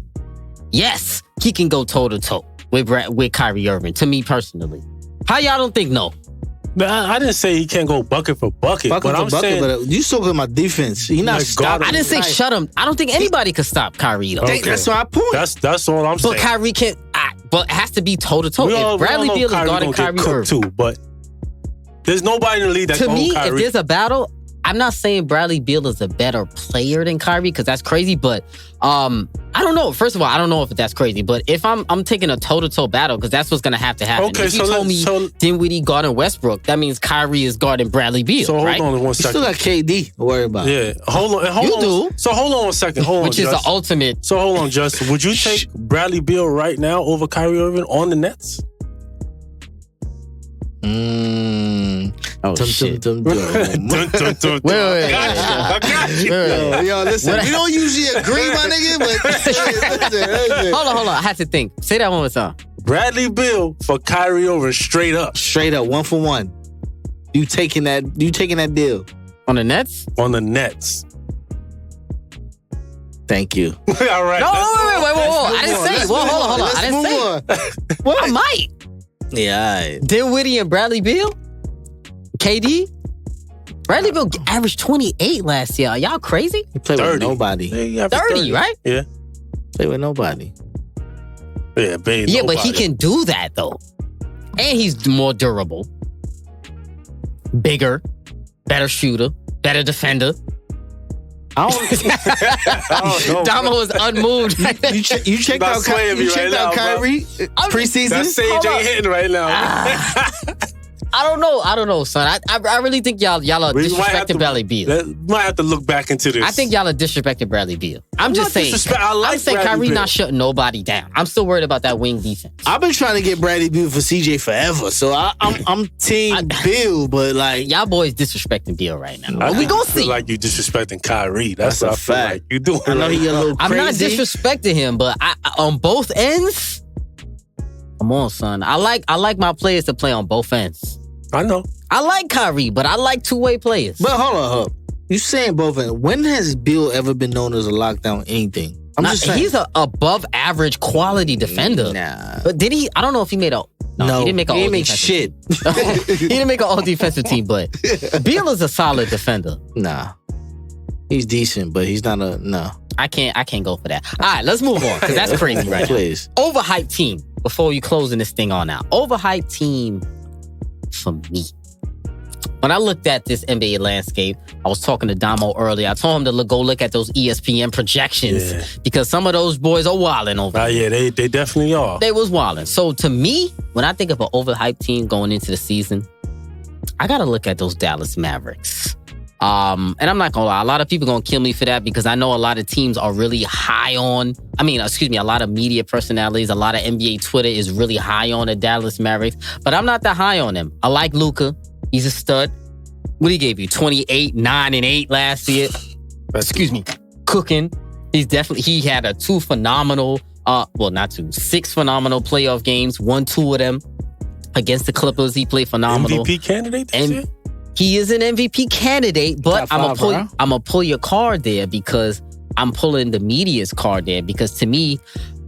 Yes, he can go toe to toe with Kyrie Irving. To me personally, how y'all don't think no? I didn't say he can't go bucket for bucket. But I'm saying, but you talking about defense. He not stopping. I didn't say shut him. I don't think anybody could stop Kyrie though. Okay. That's my point. That's all I'm saying. But Kyrie can't. But it has to be toe to toe. If Bradley Beal is guarding Kyrie Irving too, but there's nobody in the league that to can me, hold Kyrie. if there's a battle, I'm not saying Bradley Beal is a better player than Kyrie because that's crazy. But I don't know. First of all, I don't know if that's crazy. But if I'm taking a toe to toe battle because that's what's gonna have to happen. Okay, if you told me Dinwiddie guarding Westbrook, that means Kyrie is guarding Bradley Beal. So hold right? on one You second. still got KD to worry about. Yeah, hold on. You do. So hold on a second. Which is the ultimate. So hold on, Justin. Would you take Bradley Beal right now over Kyrie Irving on the Nets? Oh shit! Wait. I got you. Yo, listen. We don't usually agree, my nigga, but listen. Hold on. I had to think. Say that one more time. Bradley Beal for Kyrie Irving straight up. Straight up, 1 for 1. You taking that deal On the Nets? On the Nets. Thank you. All right. No, wait. I didn't say it. Well, hold on. I didn't say it. I might. Yeah, all right. Dinwiddie and Bradley Beal? KD? Bradley Beal averaged 28 last year. Are y'all crazy? He played 30. with nobody. Yeah, 30, right? Yeah. Played with nobody. Yeah, babe. Yeah, but he can do that, though. And he's more durable. Bigger. Better shooter. Better defender. I don't know. Damo was unmoved. You checked out Kyrie preseason? That Sage ain't hitting right now. I don't know, son. I really think y'all are disrespecting Bradley Beal. Might have to look back into this. I think y'all are disrespecting Bradley Beal. I'm just saying. I'm saying Kyrie not shutting nobody down. I'm still worried about that wing defense. I've been trying to get Bradley Beal for CJ forever, so I'm team Bill, but like y'all boys disrespecting Beal right now. We gonna see. Like you disrespecting Kyrie. That's what I feel fact. like you doing. I know he a little crazy. I'm not disrespecting him, but I on both ends. Come on, son. I like my players to play on both ends. I know. I like Kyrie, but I like two-way players. But hold on. You saying both ends. When has Bill ever been known as a lockdown anything? I'm just saying. He's an above average quality defender. Nah. But did he? I don't know if he made a. No, he didn't make he didn't make shit. He didn't make an all defensive team, but Beal is a solid defender. Nah. He's decent, but he's not no. I can't go for that. All right, let's move on, because that's crazy right Please. now. Overhyped team, before you closing this thing on out. Overhyped team for me. When I looked at this NBA landscape, I was talking to Damo earlier. I told him to go look at those ESPN projections because some of those boys are wilding over there. Yeah, they definitely are. They was wilding. So to me, when I think of an overhyped team going into the season, I got to look at those Dallas Mavericks. And I'm not gonna lie, a lot of people gonna kill me for that because I know a lot of teams are really high on, a lot of media personalities, a lot of NBA Twitter is really high on the Dallas Mavericks, but I'm not that high on them. I like Luka. He's a stud. What he gave you? 28, 9, and 8 last year. Excuse me. Cooking. He had a 6 phenomenal playoff games. Won 2 of them against the Clippers. He played phenomenal. MVP candidate this year? He is an MVP candidate, but I'm gonna pull your card there because I'm pulling the media's card there because to me,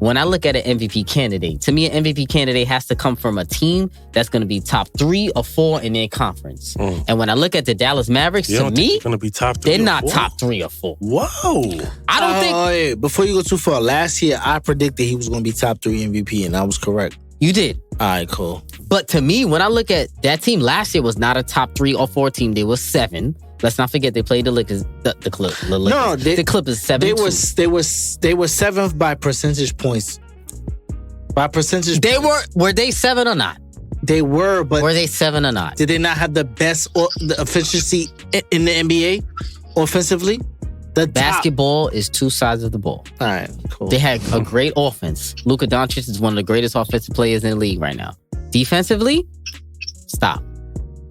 when I look at an MVP candidate, an MVP candidate has to come from a team that's going to be top 3 or 4 in their conference. And when I look at the Dallas Mavericks, to me, gonna be top 3 they're not top 3 or 4. Whoa. I don't think... Hey, before you go too far, last year I predicted he was going to be top 3 MVP and I was correct. You did. All right, cool. But to me, when I look at that team last year was not a top 3 or 4 team. They were 7. Let's not forget they played the Lakers. The Clippers 7. They were 7th by percentage points. Were they 7 or not? They were, but were they 7 or not? Did they not have the best the efficiency in the NBA offensively? Basketball is 2 sides of the ball. All right, cool. They had a great offense. Luka Doncic is one of the greatest offensive players in the league right now. Defensively, stop.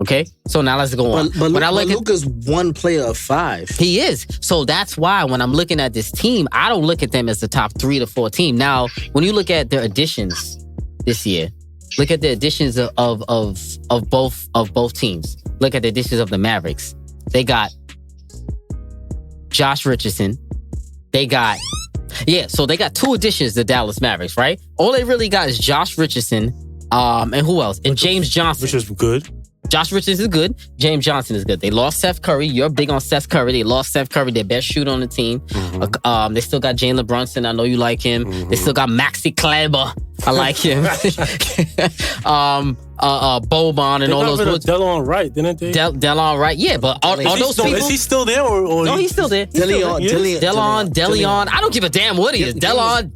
Okay? So now let's go on. But Luka's one player of 5. He is. So that's why when I'm looking at this team, I don't look at them as the top 3 to 4 team. Now, when you look at their additions this year, look at the additions of both teams. Look at the additions of the Mavericks. They got Josh Richardson. They got 2 additions to Dallas Mavericks, right? All they really got is Josh Richardson, and who else? And James Johnson. Which is good. Josh Richardson is good. James Johnson is good. They lost Seth Curry. You're big on Seth Curry. They lost Seth Curry, their best shooter on the team. They still got Jalen Brunson. I know you like him. They still got Maxi Kleber. I like him. Boban and all those. Delon Wright, didn't they? Delon Wright, yeah, but all those people. Is he still there? No, he's still there. Deleon. I don't give a damn what he is. Deleon,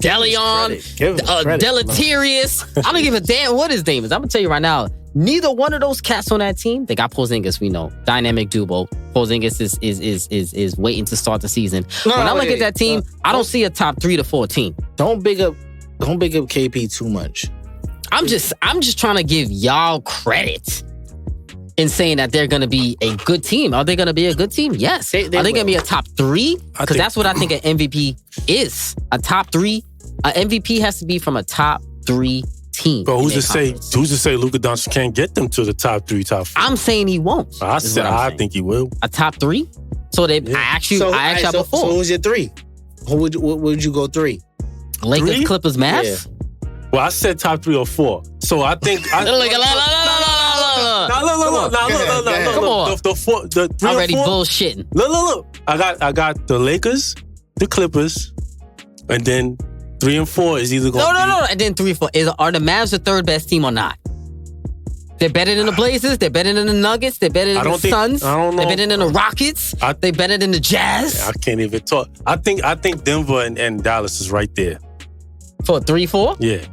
Deleterious. I don't give a damn what his name is. I'm gonna tell you right now. Neither one of those cats on that team. They got Porzingis. We know dynamic duo. Porzingis is waiting to start the season. When I look at that team, I don't see a top 3 to 4 team. Don't big up KP too much. I'm just trying to give y'all credit in saying that they're going to be a good team. Are they going to be a good team? Yes. Are they going to be a top 3? Because that's what I think an MVP is. A top 3. An MVP has to be from a top 3 team. But who's to say Luka Doncic can't get them to the top 3, top 4? I'm saying he won't. I think he will. A top 3? So I asked you before. So who's your 3? What would you go 3? Lakers, 3? Clippers, Mavs? Yeah. Well, I said top 3 or 4. So I think Come on. The 3 already or 4. Bullshitting. Look. I got the Lakers, the Clippers, and then 3 and 4 is either going to be... No. And then 3 4. Are the Mavs the 3rd best team or not? They're better than the Blazers. They're better than the Nuggets. They're better than the Suns. I don't know. They're better than the Rockets. They're better than the Jazz. I can't even talk. I think Denver and Dallas is right there. For 3 4? Yeah.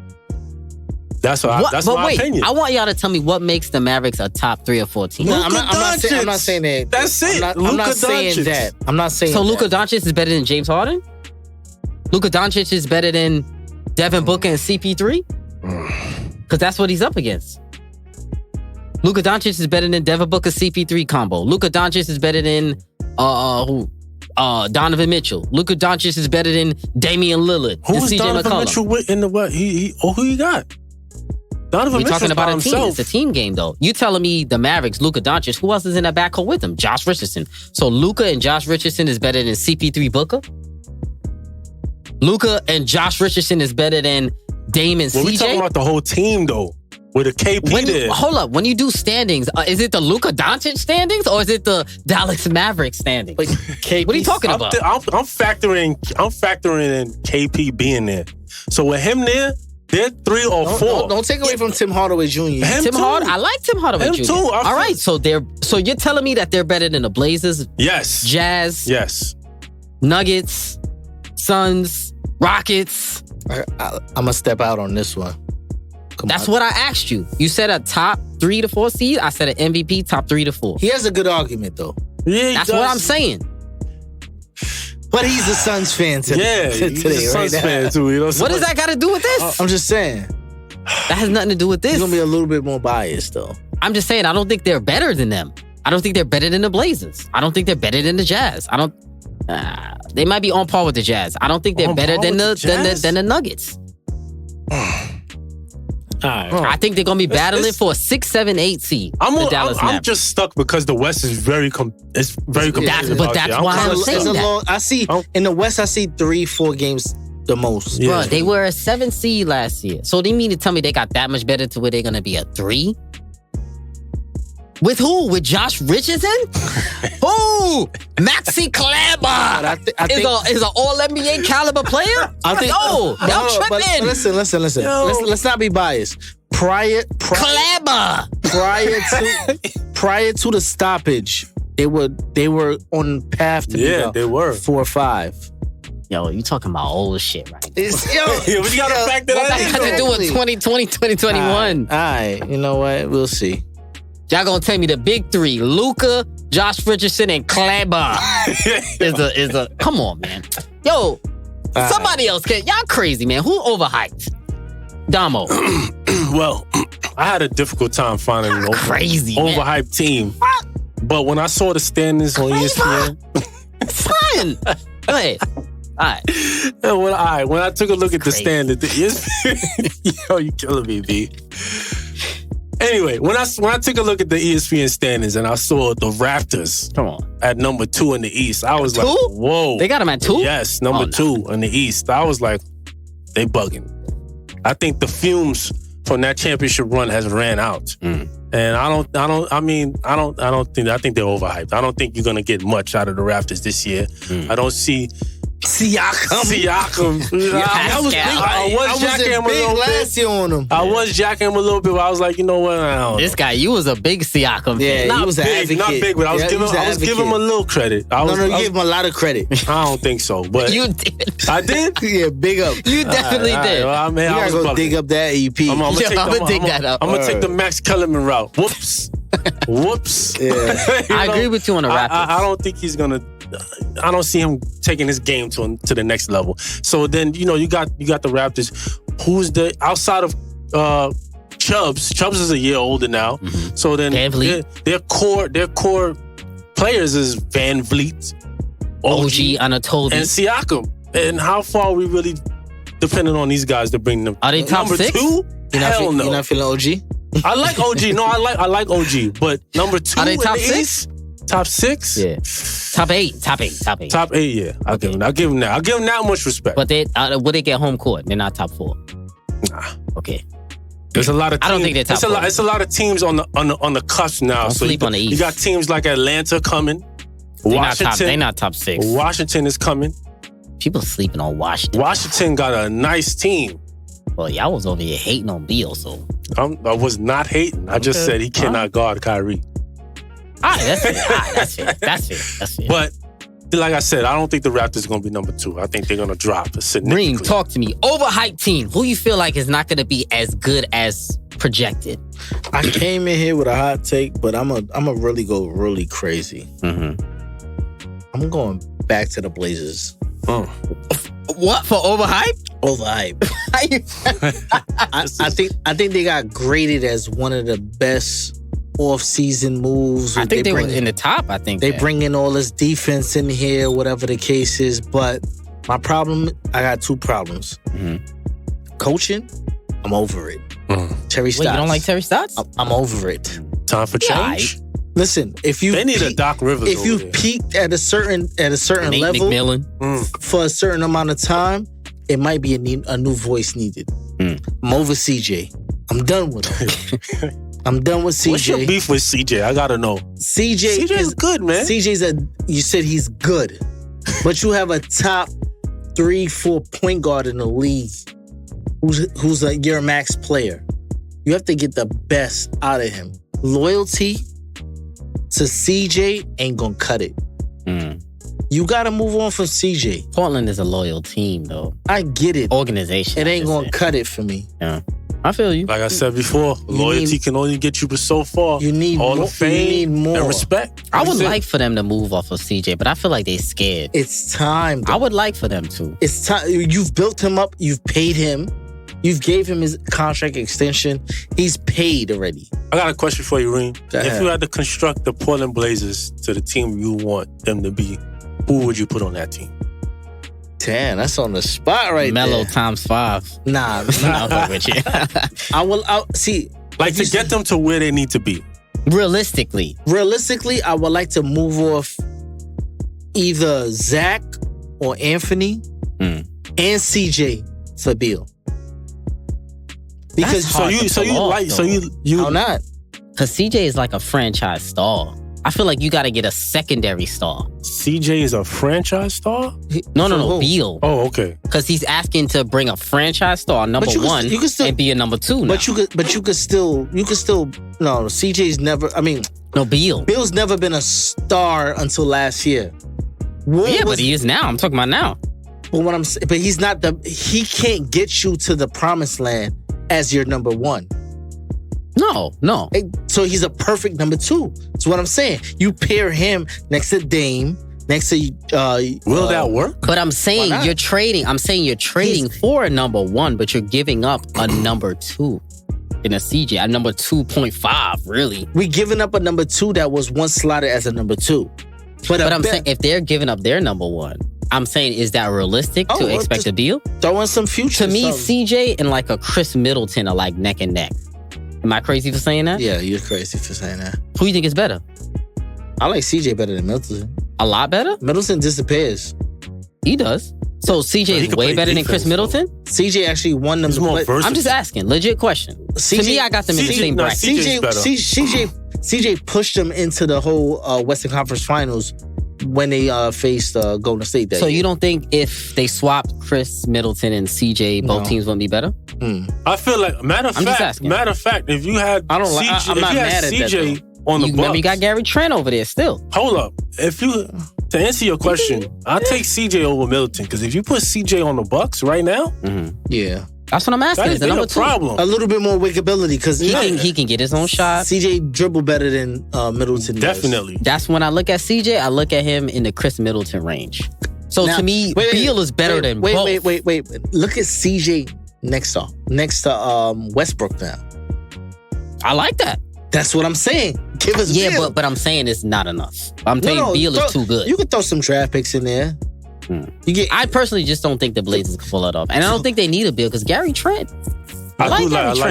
That's my opinion. I want y'all to tell me what makes the Mavericks a top 3 or 4 team. No, I'm not saying that. That's it. I'm not saying that. I'm not saying so that. Luka Doncic is better than James Harden? Luka Doncic is better than Devin Booker and CP3? Because that's what he's up against. Luka Doncic is better than Devin Booker CP3 combo. Luka Doncic is better than Donovan Mitchell. Luka Doncic is better than Damian Lillard. Who's Donovan Mitchell with in the what? Who you got? Donovan We're talking about a team. himself. It's a team game, though. You telling me the Mavericks, Luka Doncic, who else is in that backcourt with him? Josh Richardson. So Luka and Josh Richardson is better than CP3 Booker? Luka and Josh Richardson is better than Dame and CJ? We're talking about the whole team, though. With a KP there. Hold up. When you do standings, is it the Luka Doncic standings or is it the Dallas Mavericks standings? Like, what are you talking about? I'm factoring in KP being there. So with him there, they're 3 or 4. Don't take away from Tim Hardaway Jr. I like Tim Hardaway Jr. Him too. All right, so you're telling me that they're better than the Blazers? Yes. Jazz? Yes. Nuggets? Suns? Rockets? I'm going to step out on this one. That's what I asked you. You said a top 3 to 4 seed. I said an MVP top 3 to 4. He has a good argument, though. Yeah, that's what I'm saying. But he's a Suns fan today. He's a Suns fan too. You know, what does that got to do with this? I'm just saying. That has nothing to do with this. He's going to be a little bit more biased, though. I'm just saying, I don't think they're better than them. I don't think they're better than the Blazers. I don't think they're better than the Jazz. I don't. They might be on par with the Jazz. I don't think they're better than the Nuggets. I think they're gonna be battling for a 6, 7, 8 seed. I'm just stuck because the West is very competitive. That's why I'm saying that. I see in the West. I see 3-4 games the most. Bro, they were a 7 seed last year. So they mean to tell me they got that much better to where they're gonna be a 3? With who? With Josh Richardson? Who? Maxi Kleber is an All-NBA caliber player? I think. No, y'all tripping. But listen. Let's not be biased. Prior to the stoppage, they were on path to they were 4 or 5. Yo, you talking about old shit, right? We gotta fact that. What that got to do with 2020, 2021? All right, you know what? We'll see. Y'all gonna tell me the big 3, Luka, Josh Richardson, and Kleber is a come on, man. Yo, somebody else can. Y'all crazy, man. Who overhyped? Damo. Well, I had a difficult time finding an overhyped team. But when I saw the standings on ESPN, fine. Go ahead. All right. When I took a look at the standings, yo, you killing me, B. Anyway, when I took a look at the ESPN standings and I saw the Raptors at number 2 in the East, I was like, whoa. They got them at 2? Yes, number 2 in the East. I was like, they bugging. I think the fumes from that championship run has ran out. And I think they're overhyped. I don't think you're going to get much out of the Raptors this year. I don't see Siakam. I was jacking him a little bit last year on him. I was jacking him a little bit, but I was like, you know what? This guy, you was a big Siakam fan. Yeah, he was an advocate. Not big, but I was giving him a little credit. You gave him a lot of credit. I don't think so, but you did. I did. Yeah, big up. You definitely did. Well, you gotta go dig up that EP. I'm gonna dig that up. I'm gonna take the Max Kellerman route. Whoops. Yeah. I agree with you on the Raptors. I don't think he's gonna. I don't see him taking his game to the next level. So then, you got the Raptors. Who's the outside of Chubbs? Chubbs is a year older now. Mm-hmm. So then their core players is Van Vliet, OG Anatoly, and Siakam. And how far are we really dependent on these guys to bring them? Are they top number 6? 2? Hell no. You're not feeling OG? I like OG. No, I like OG. But number 2 are they in top the 6? East? Top 6? Yeah. Top 8. Top 8, yeah. I'll give him that. I'll give him that much respect. But will they get home court? They're not top 4. Nah. Okay. There's a lot of teams. I don't think they're top 4. It's a lot of teams on the cusp now. Don't sleep on the East. You got teams like Atlanta coming. They're not top 6. Washington is coming. People sleeping on Washington. Washington got a nice team. Well, y'all was over here hating on Beal, so. I was not hating. I just said he cannot guard Kyrie. That's fair. But like I said, I don't think the Raptors are going to be number 2. I think they're going to drop significantly. Reem, talk to me. Overhyped team. Who you feel like is not going to be as good as projected? I came in here with a hot take, but I'm a really go really crazy. Mm-hmm. I'm going back to the Blazers. What, for overhyped? Overhyped. I think they got graded as one of the best off-season moves. I think they were in the top. I think they bring in all this defense in here, whatever the case is. But my problem, I got 2 problems. Mm-hmm. Coaching, I'm over it. Terry Stotts. Wait, you don't like Terry Stotts? I'm over it. Time for change. Listen, if you they need a Doc Rivers. If you peaked at a certain level for a certain amount of time, it might be a new voice needed. I'm over CJ. I'm done with him. I'm done with CJ. What's your beef with CJ? I gotta know. CJ is good, man. You said he's good, but you have a top 3-4 point guard in the league who's your max player. You have to get the best out of him. Loyalty to CJ ain't gonna cut it. You gotta move on from CJ. Portland is a loyal team, though. I get it. Organization. It ain't gonna cut it for me. Yeah. I feel you. Like I said before, loyalty can only get you so far. You need all the fame, you need more. And respect. I would like for them to move off of CJ, but I feel like they scared. It's time, though. I would like for them to. It's time. You've built him up. You've paid him. You've gave him his contract extension. He's paid already. I got a question for you, Reem. Go ahead. If you had to construct the Portland Blazers to the team you want them to be, who would you put on that team? Damn, that's on the spot right Melo there. times 5. Nah, No, I'm fucking with you. I'll see. Like to get them to where they need to be. Realistically, I would like to move off either Zach or Anthony and CJ for Beal. Because hard to pull off, how not? because CJ is like a franchise star. I feel like you got to get a secondary star. CJ is a franchise star? No, Beal. Oh, okay. Because he's asking to bring a franchise star, number one, and be a number 2 now. But you could still. No, CJ's never. I mean, no, Beal. Beal's never been a star until last year. But he is now. I'm talking about now. But he's not he can't get you to the promised land as your number 1. No. So he's a perfect number 2. That's what I'm saying. You pair him next to Dame, next to will that work? But I'm saying you're trading. I'm saying you're trading for a number 1, but you're giving up a number 2 in a CJ, a number 2.5. Really, we giving up a number 2 that was once slotted as a number 2. But I'm saying if they're giving up their number 1, I'm saying is that realistic to expect a deal? Throw in some future. To me, CJ and like a Chris Middleton are like neck and neck. Am I crazy for saying that? Yeah, you're crazy for saying that. Who do you think is better? I like CJ better than Middleton. A lot better? Middleton disappears. He does. So CJ is way better than Chris Middleton? CJ actually won them. I'm just asking. Legit question. To me, I got them in the same bracket. CJ pushed them into the whole Western Conference Finals when they faced Golden State that So year. you don't think if they swapped Chris Middleton and CJ, both teams wouldn't be better? I feel like, matter of fact, if you had I'm not mad at CJ that, on the Bucks. Remember, you got Gary Trent over there still. Hold up. To answer your question, I'll take CJ over Middleton, because if you put CJ on the Bucks right now, yeah. That's what I'm asking. Is the number 2 problem? A little bit more wickability because he can get his own shot. CJ dribble better than Middleton. Definitely. That's when I look at CJ. I look at him in the Chris Middleton range. So to me, Beal is better than both. Wait. Look at CJ next to Westbrook now. I like that. That's what I'm saying. Give us Beal. but I'm saying it's not enough. I'm saying Beal is too good. You could throw some draft picks in there. I personally just don't think the Blazers can pull it off. And I don't think they need a Beal because Gary Trent. I like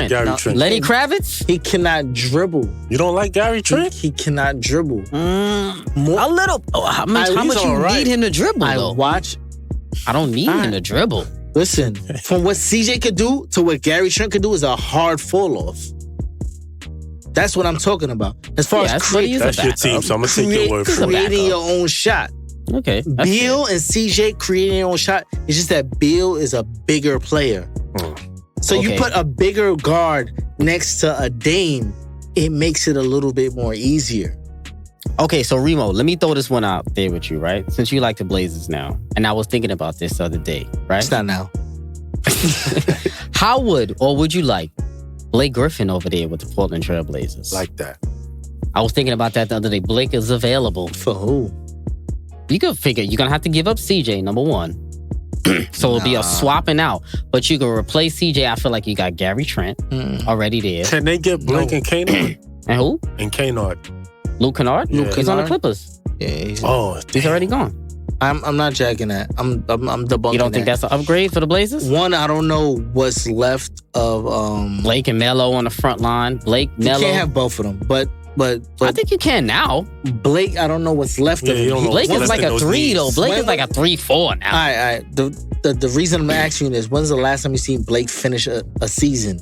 Gary Trent. Lenny Kravitz? He cannot dribble. You don't like Gary Trent? He cannot dribble. A little. How much you need him to dribble, though? I don't need him to dribble. Listen, from what CJ could do to what Gary Trent could do is a hard fall off. That's what I'm talking about. As far as that's your team, so I'm going to take your word for it. Creating your own shot. Okay. Beal and CJ creating their own shot. It's just that Beal is a bigger player. So you put a bigger guard next to a Dame, it makes it a little bit more easier. Okay, so Remo, let me throw this one out there with you, right? Since you like the Blazers now, and I was thinking about this the other day, right? It's not now. How would you like Blake Griffin over there with the Portland Trail Blazers? Like that. I was thinking about that the other day. Blake is available. For who? You could figure you're going to have to give up CJ, number 1. So it'll be a swapping out. But you can replace CJ. I feel like you got Gary Trent already there. Can they get Blake and Kennard? And who? And Kennard. Luke Kennard? Yeah. He's on the Clippers. Yeah, he's already gone. I'm not jacking that. I'm debunking. You don't think that's an upgrade for the Blazers? One, I don't know what's left of Blake and Melo on the front line. Blake, Melo. You can't have both of them, but I think you can now. Blake, I don't know what's left of him. Blake is like a 3 though. Blake is like a 3-4 now. All right. The reason I'm asking you is, when's the last time you seen Blake finish a season?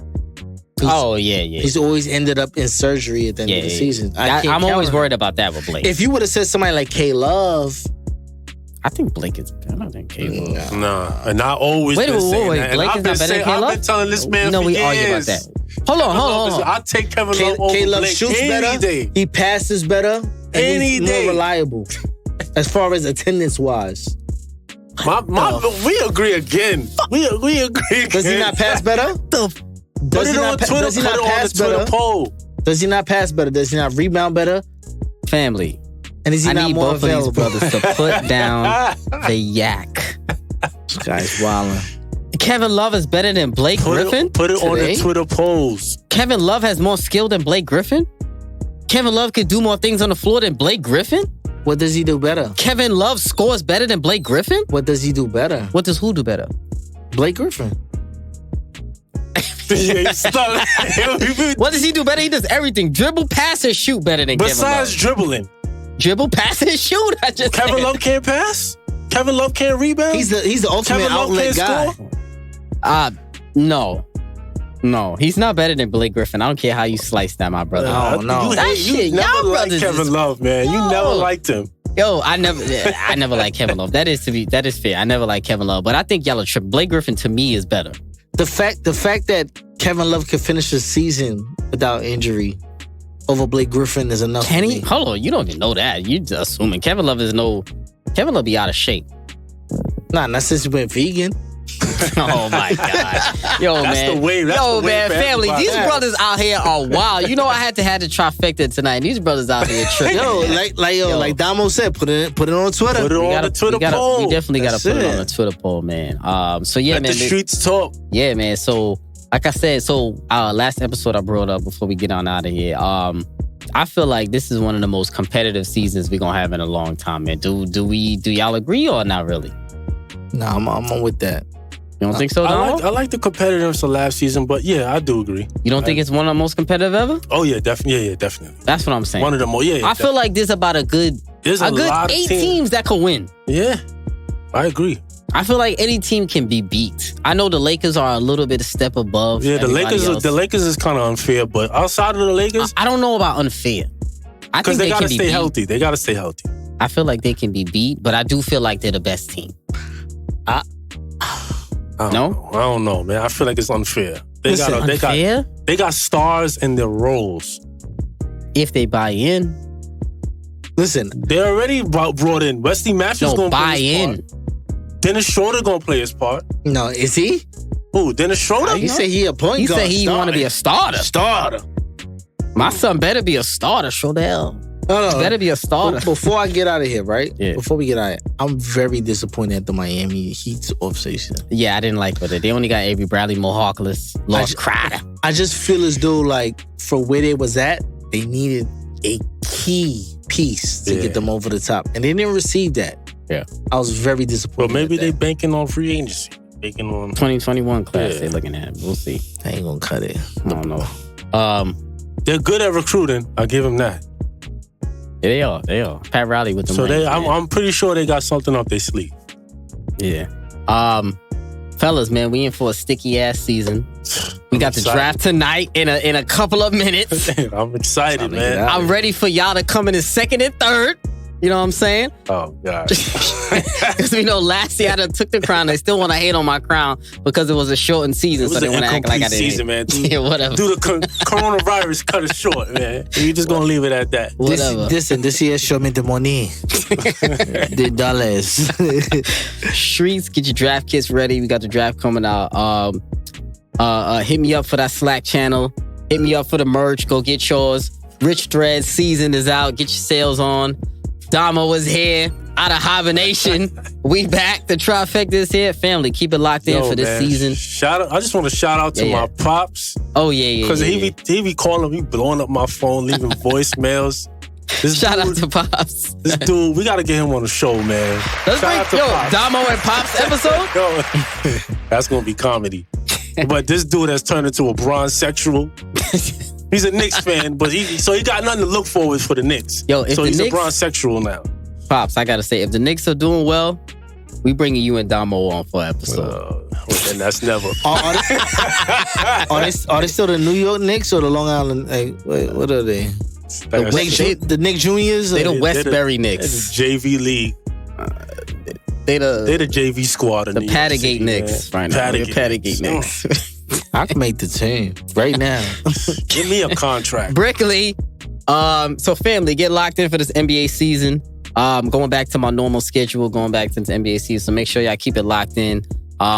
He's always ended up in surgery at the end of the season. I'm always worried about that with Blake. If you would have said somebody like K-Love, I think Blake is better than K-Love. Nah, and I always been saying that. Blake is not better than K-Love? I've been telling this man for we years. argue about that. Hold on. I'll take Kevin Love over K-Love Blake shoots any better. day. He passes better. And he's more reliable as far as attendance wise. We agree again. We agree again. Does he not pass better? Does he not pass better? Does he not pass better? Does he not rebound better? Family. And is he I not need more both available? of these brothers to put down the yak. This guy's wilding. Kevin Love is better than Blake Griffin? Put it on the Twitter polls. Kevin Love has more skill than Blake Griffin? Kevin Love could do more things on the floor than Blake Griffin? What does he do better? Kevin Love scores better than Blake Griffin? What does he do better? What does who do better? Blake Griffin. What does he do better? He does everything. Dribble, pass, and shoot better than Kevin Love. Besides dribbling. Dribble, pass, and shoot. Kevin Love can't pass? Kevin Love can't rebound? He's the ultimate Kevin Love outlet guy. Score? No, he's not better than Blake Griffin. I don't care how you slice that, my brother. Oh, no. You never liked Kevin Love, man. You never liked him. Yo, I never liked Kevin Love. That is fair. I never liked Kevin Love, but I think y'all are tripping. Blake Griffin to me is better. The fact that Kevin Love could finish the season without injury over Blake Griffin is enough. Can he? Hold on, you don't even know that. You just assuming Kevin Love be out of shape. Nah, not since he went vegan. Oh my God. Yo, That's man. the wave. That's the wave for family. everybody. These brothers out here are wild. You know, I had the trifecta tonight. These brothers out here tripping. Like Damo said, put it on Twitter. Put it on the Twitter poll. We definitely got to put it on the That's Twitter poll, man. So yeah, Let man. the streets talk. Yeah, man. So like I said, last episode I brought up before we get on out of here. I feel like this is one of the most competitive seasons we're gonna have in a long time, man. Do y'all agree or not really? Nah, I'm with that. You don't think so, Damo? I like the competitiveness of last season, but yeah, I do agree. You don't think it's one of the most competitive ever? Oh yeah, definitely. Yeah, definitely. That's what I'm saying. One of the more. Yeah, I feel like there's about a good lot of 8 teams that could win. Yeah, I agree. I feel like any team can be beat. I know the Lakers are a little bit a step above. Yeah, the everybody else. Lakers is kind of unfair, but outside of the Lakers, I don't know about unfair. I think because they can gotta be stay beat. healthy. They gotta stay healthy. I feel like they can be beat, but I do feel like they're the best team. I don't know, man. I feel like it's unfair. They got stars in their roles. If they buy in. Listen, they already brought in Wesley Matthews. Gonna buy play his in. Part. Dennis Schroeder gonna play his part. No, is he? Who? Dennis Schroeder? He said he a point guard. He said he want to be a starter. Starter. My son better be a starter, Schroeder. No. Better be a starter. Before I get out of here, right? Yeah. Before we get out of here, I'm very disappointed at the Miami Heat's offseason. Yeah, I didn't like with it. They only got Avery Bradley, Mo Harkless, lost Crowder. I just feel as though, like, for where they was at, they needed a key piece to get them over the top. And they didn't receive that. Yeah. I was very disappointed. But maybe they banking on free agency. Banking on 2021 class they're looking at. We'll see. They ain't gonna cut it. I don't know. They're good at recruiting. I'll give them that. Yeah, they are. Pat Riley with them. So rings, I'm pretty sure they got something up their sleeve. Yeah. Fellas, man, we in for a sticky ass season. We got the draft tonight in a couple of minutes. I'm excited, man. I'm ready for y'all to come in the second and third. You know what I'm saying? Oh, God. Because we know last year I done took the crown. They still want to hate on my crown because it was a shortened season. It was so they an want to act like I didn't. season, man. Yeah, whatever. Do the coronavirus cut it short, man. We just gonna leave it at that. Whatever. This year show me the money. The dollars. Streets, get your draft kits ready. We got the draft coming out. Hit me up for that Slack channel. Hit me up for the merch. Go get yours. Rich Threads season is out. Get your sales on. Damo is here. Out of hibernation. We back. The trifecta is here. Family, keep it locked in for this season. I just want to shout out to my pops. Oh, yeah. Because he be calling me, blowing up my phone, leaving voicemails. Shout out to Pops. This dude, we got to get him on the show, man. Let's bring Damo and Pops episode. That's going to be comedy. But this dude has turned into a bronze-sexual. He's a Knicks fan, but he got nothing to look forward for the Knicks. Yo, if so the he's Knicks, a bronze-sexual now. Pops, I got to say, if the Knicks are doing well, we bringing you and Damo on for an episode. And that's never. Are they still the New York Knicks or the Long Island? Like, what are they? The Knicks Juniors? They the Westbury Knicks. They're the JV league. They're the JV squad. The Pattygate Knicks right now. The Pattygate Knicks. I can make the team right now. Give me a contract. Brickley. So family, get locked in for this NBA season. Going back to my normal schedule, going back to the NBA season. So make sure y'all keep it locked in.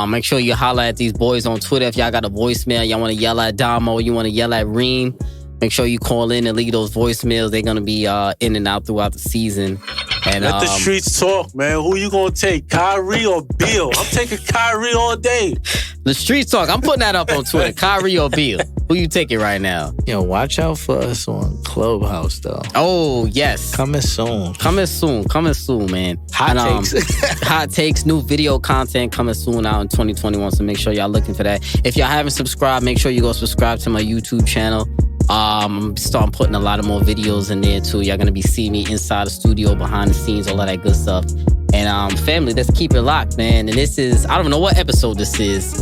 Make sure you holler at these boys on Twitter. If y'all got a voicemail, y'all want to yell at Damo, you want to yell at Reem, make sure you call in and leave those voicemails. They're going to be in and out throughout the season. And Let the streets talk, man. Who you gonna take, Kyrie or Beal? I'm taking Kyrie all day. The streets talk. I'm putting that up on Twitter. Kyrie or Beal? Who you taking right now? Yo, watch out for us on Clubhouse, though. Oh, yes. Coming soon. Coming soon, man. Hot takes. Hot takes, new video content coming soon out in 2021. So make sure y'all looking for that. If y'all haven't subscribed, make sure you go subscribe to my YouTube channel. I'm starting putting a lot of more videos in there too. Y'all gonna be seeing me inside the studio, behind the scenes, all of that good stuff. And family, let's keep it locked, man. And this is, I don't know what episode this is.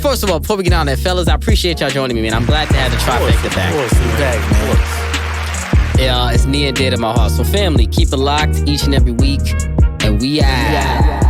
First of all, before we get on there, fellas, I appreciate y'all joining me, man. I'm glad to have the trifecta back. Of course, you back, man. Yeah, it's near and dear to my heart. So family, keep it locked each and every week. And we are...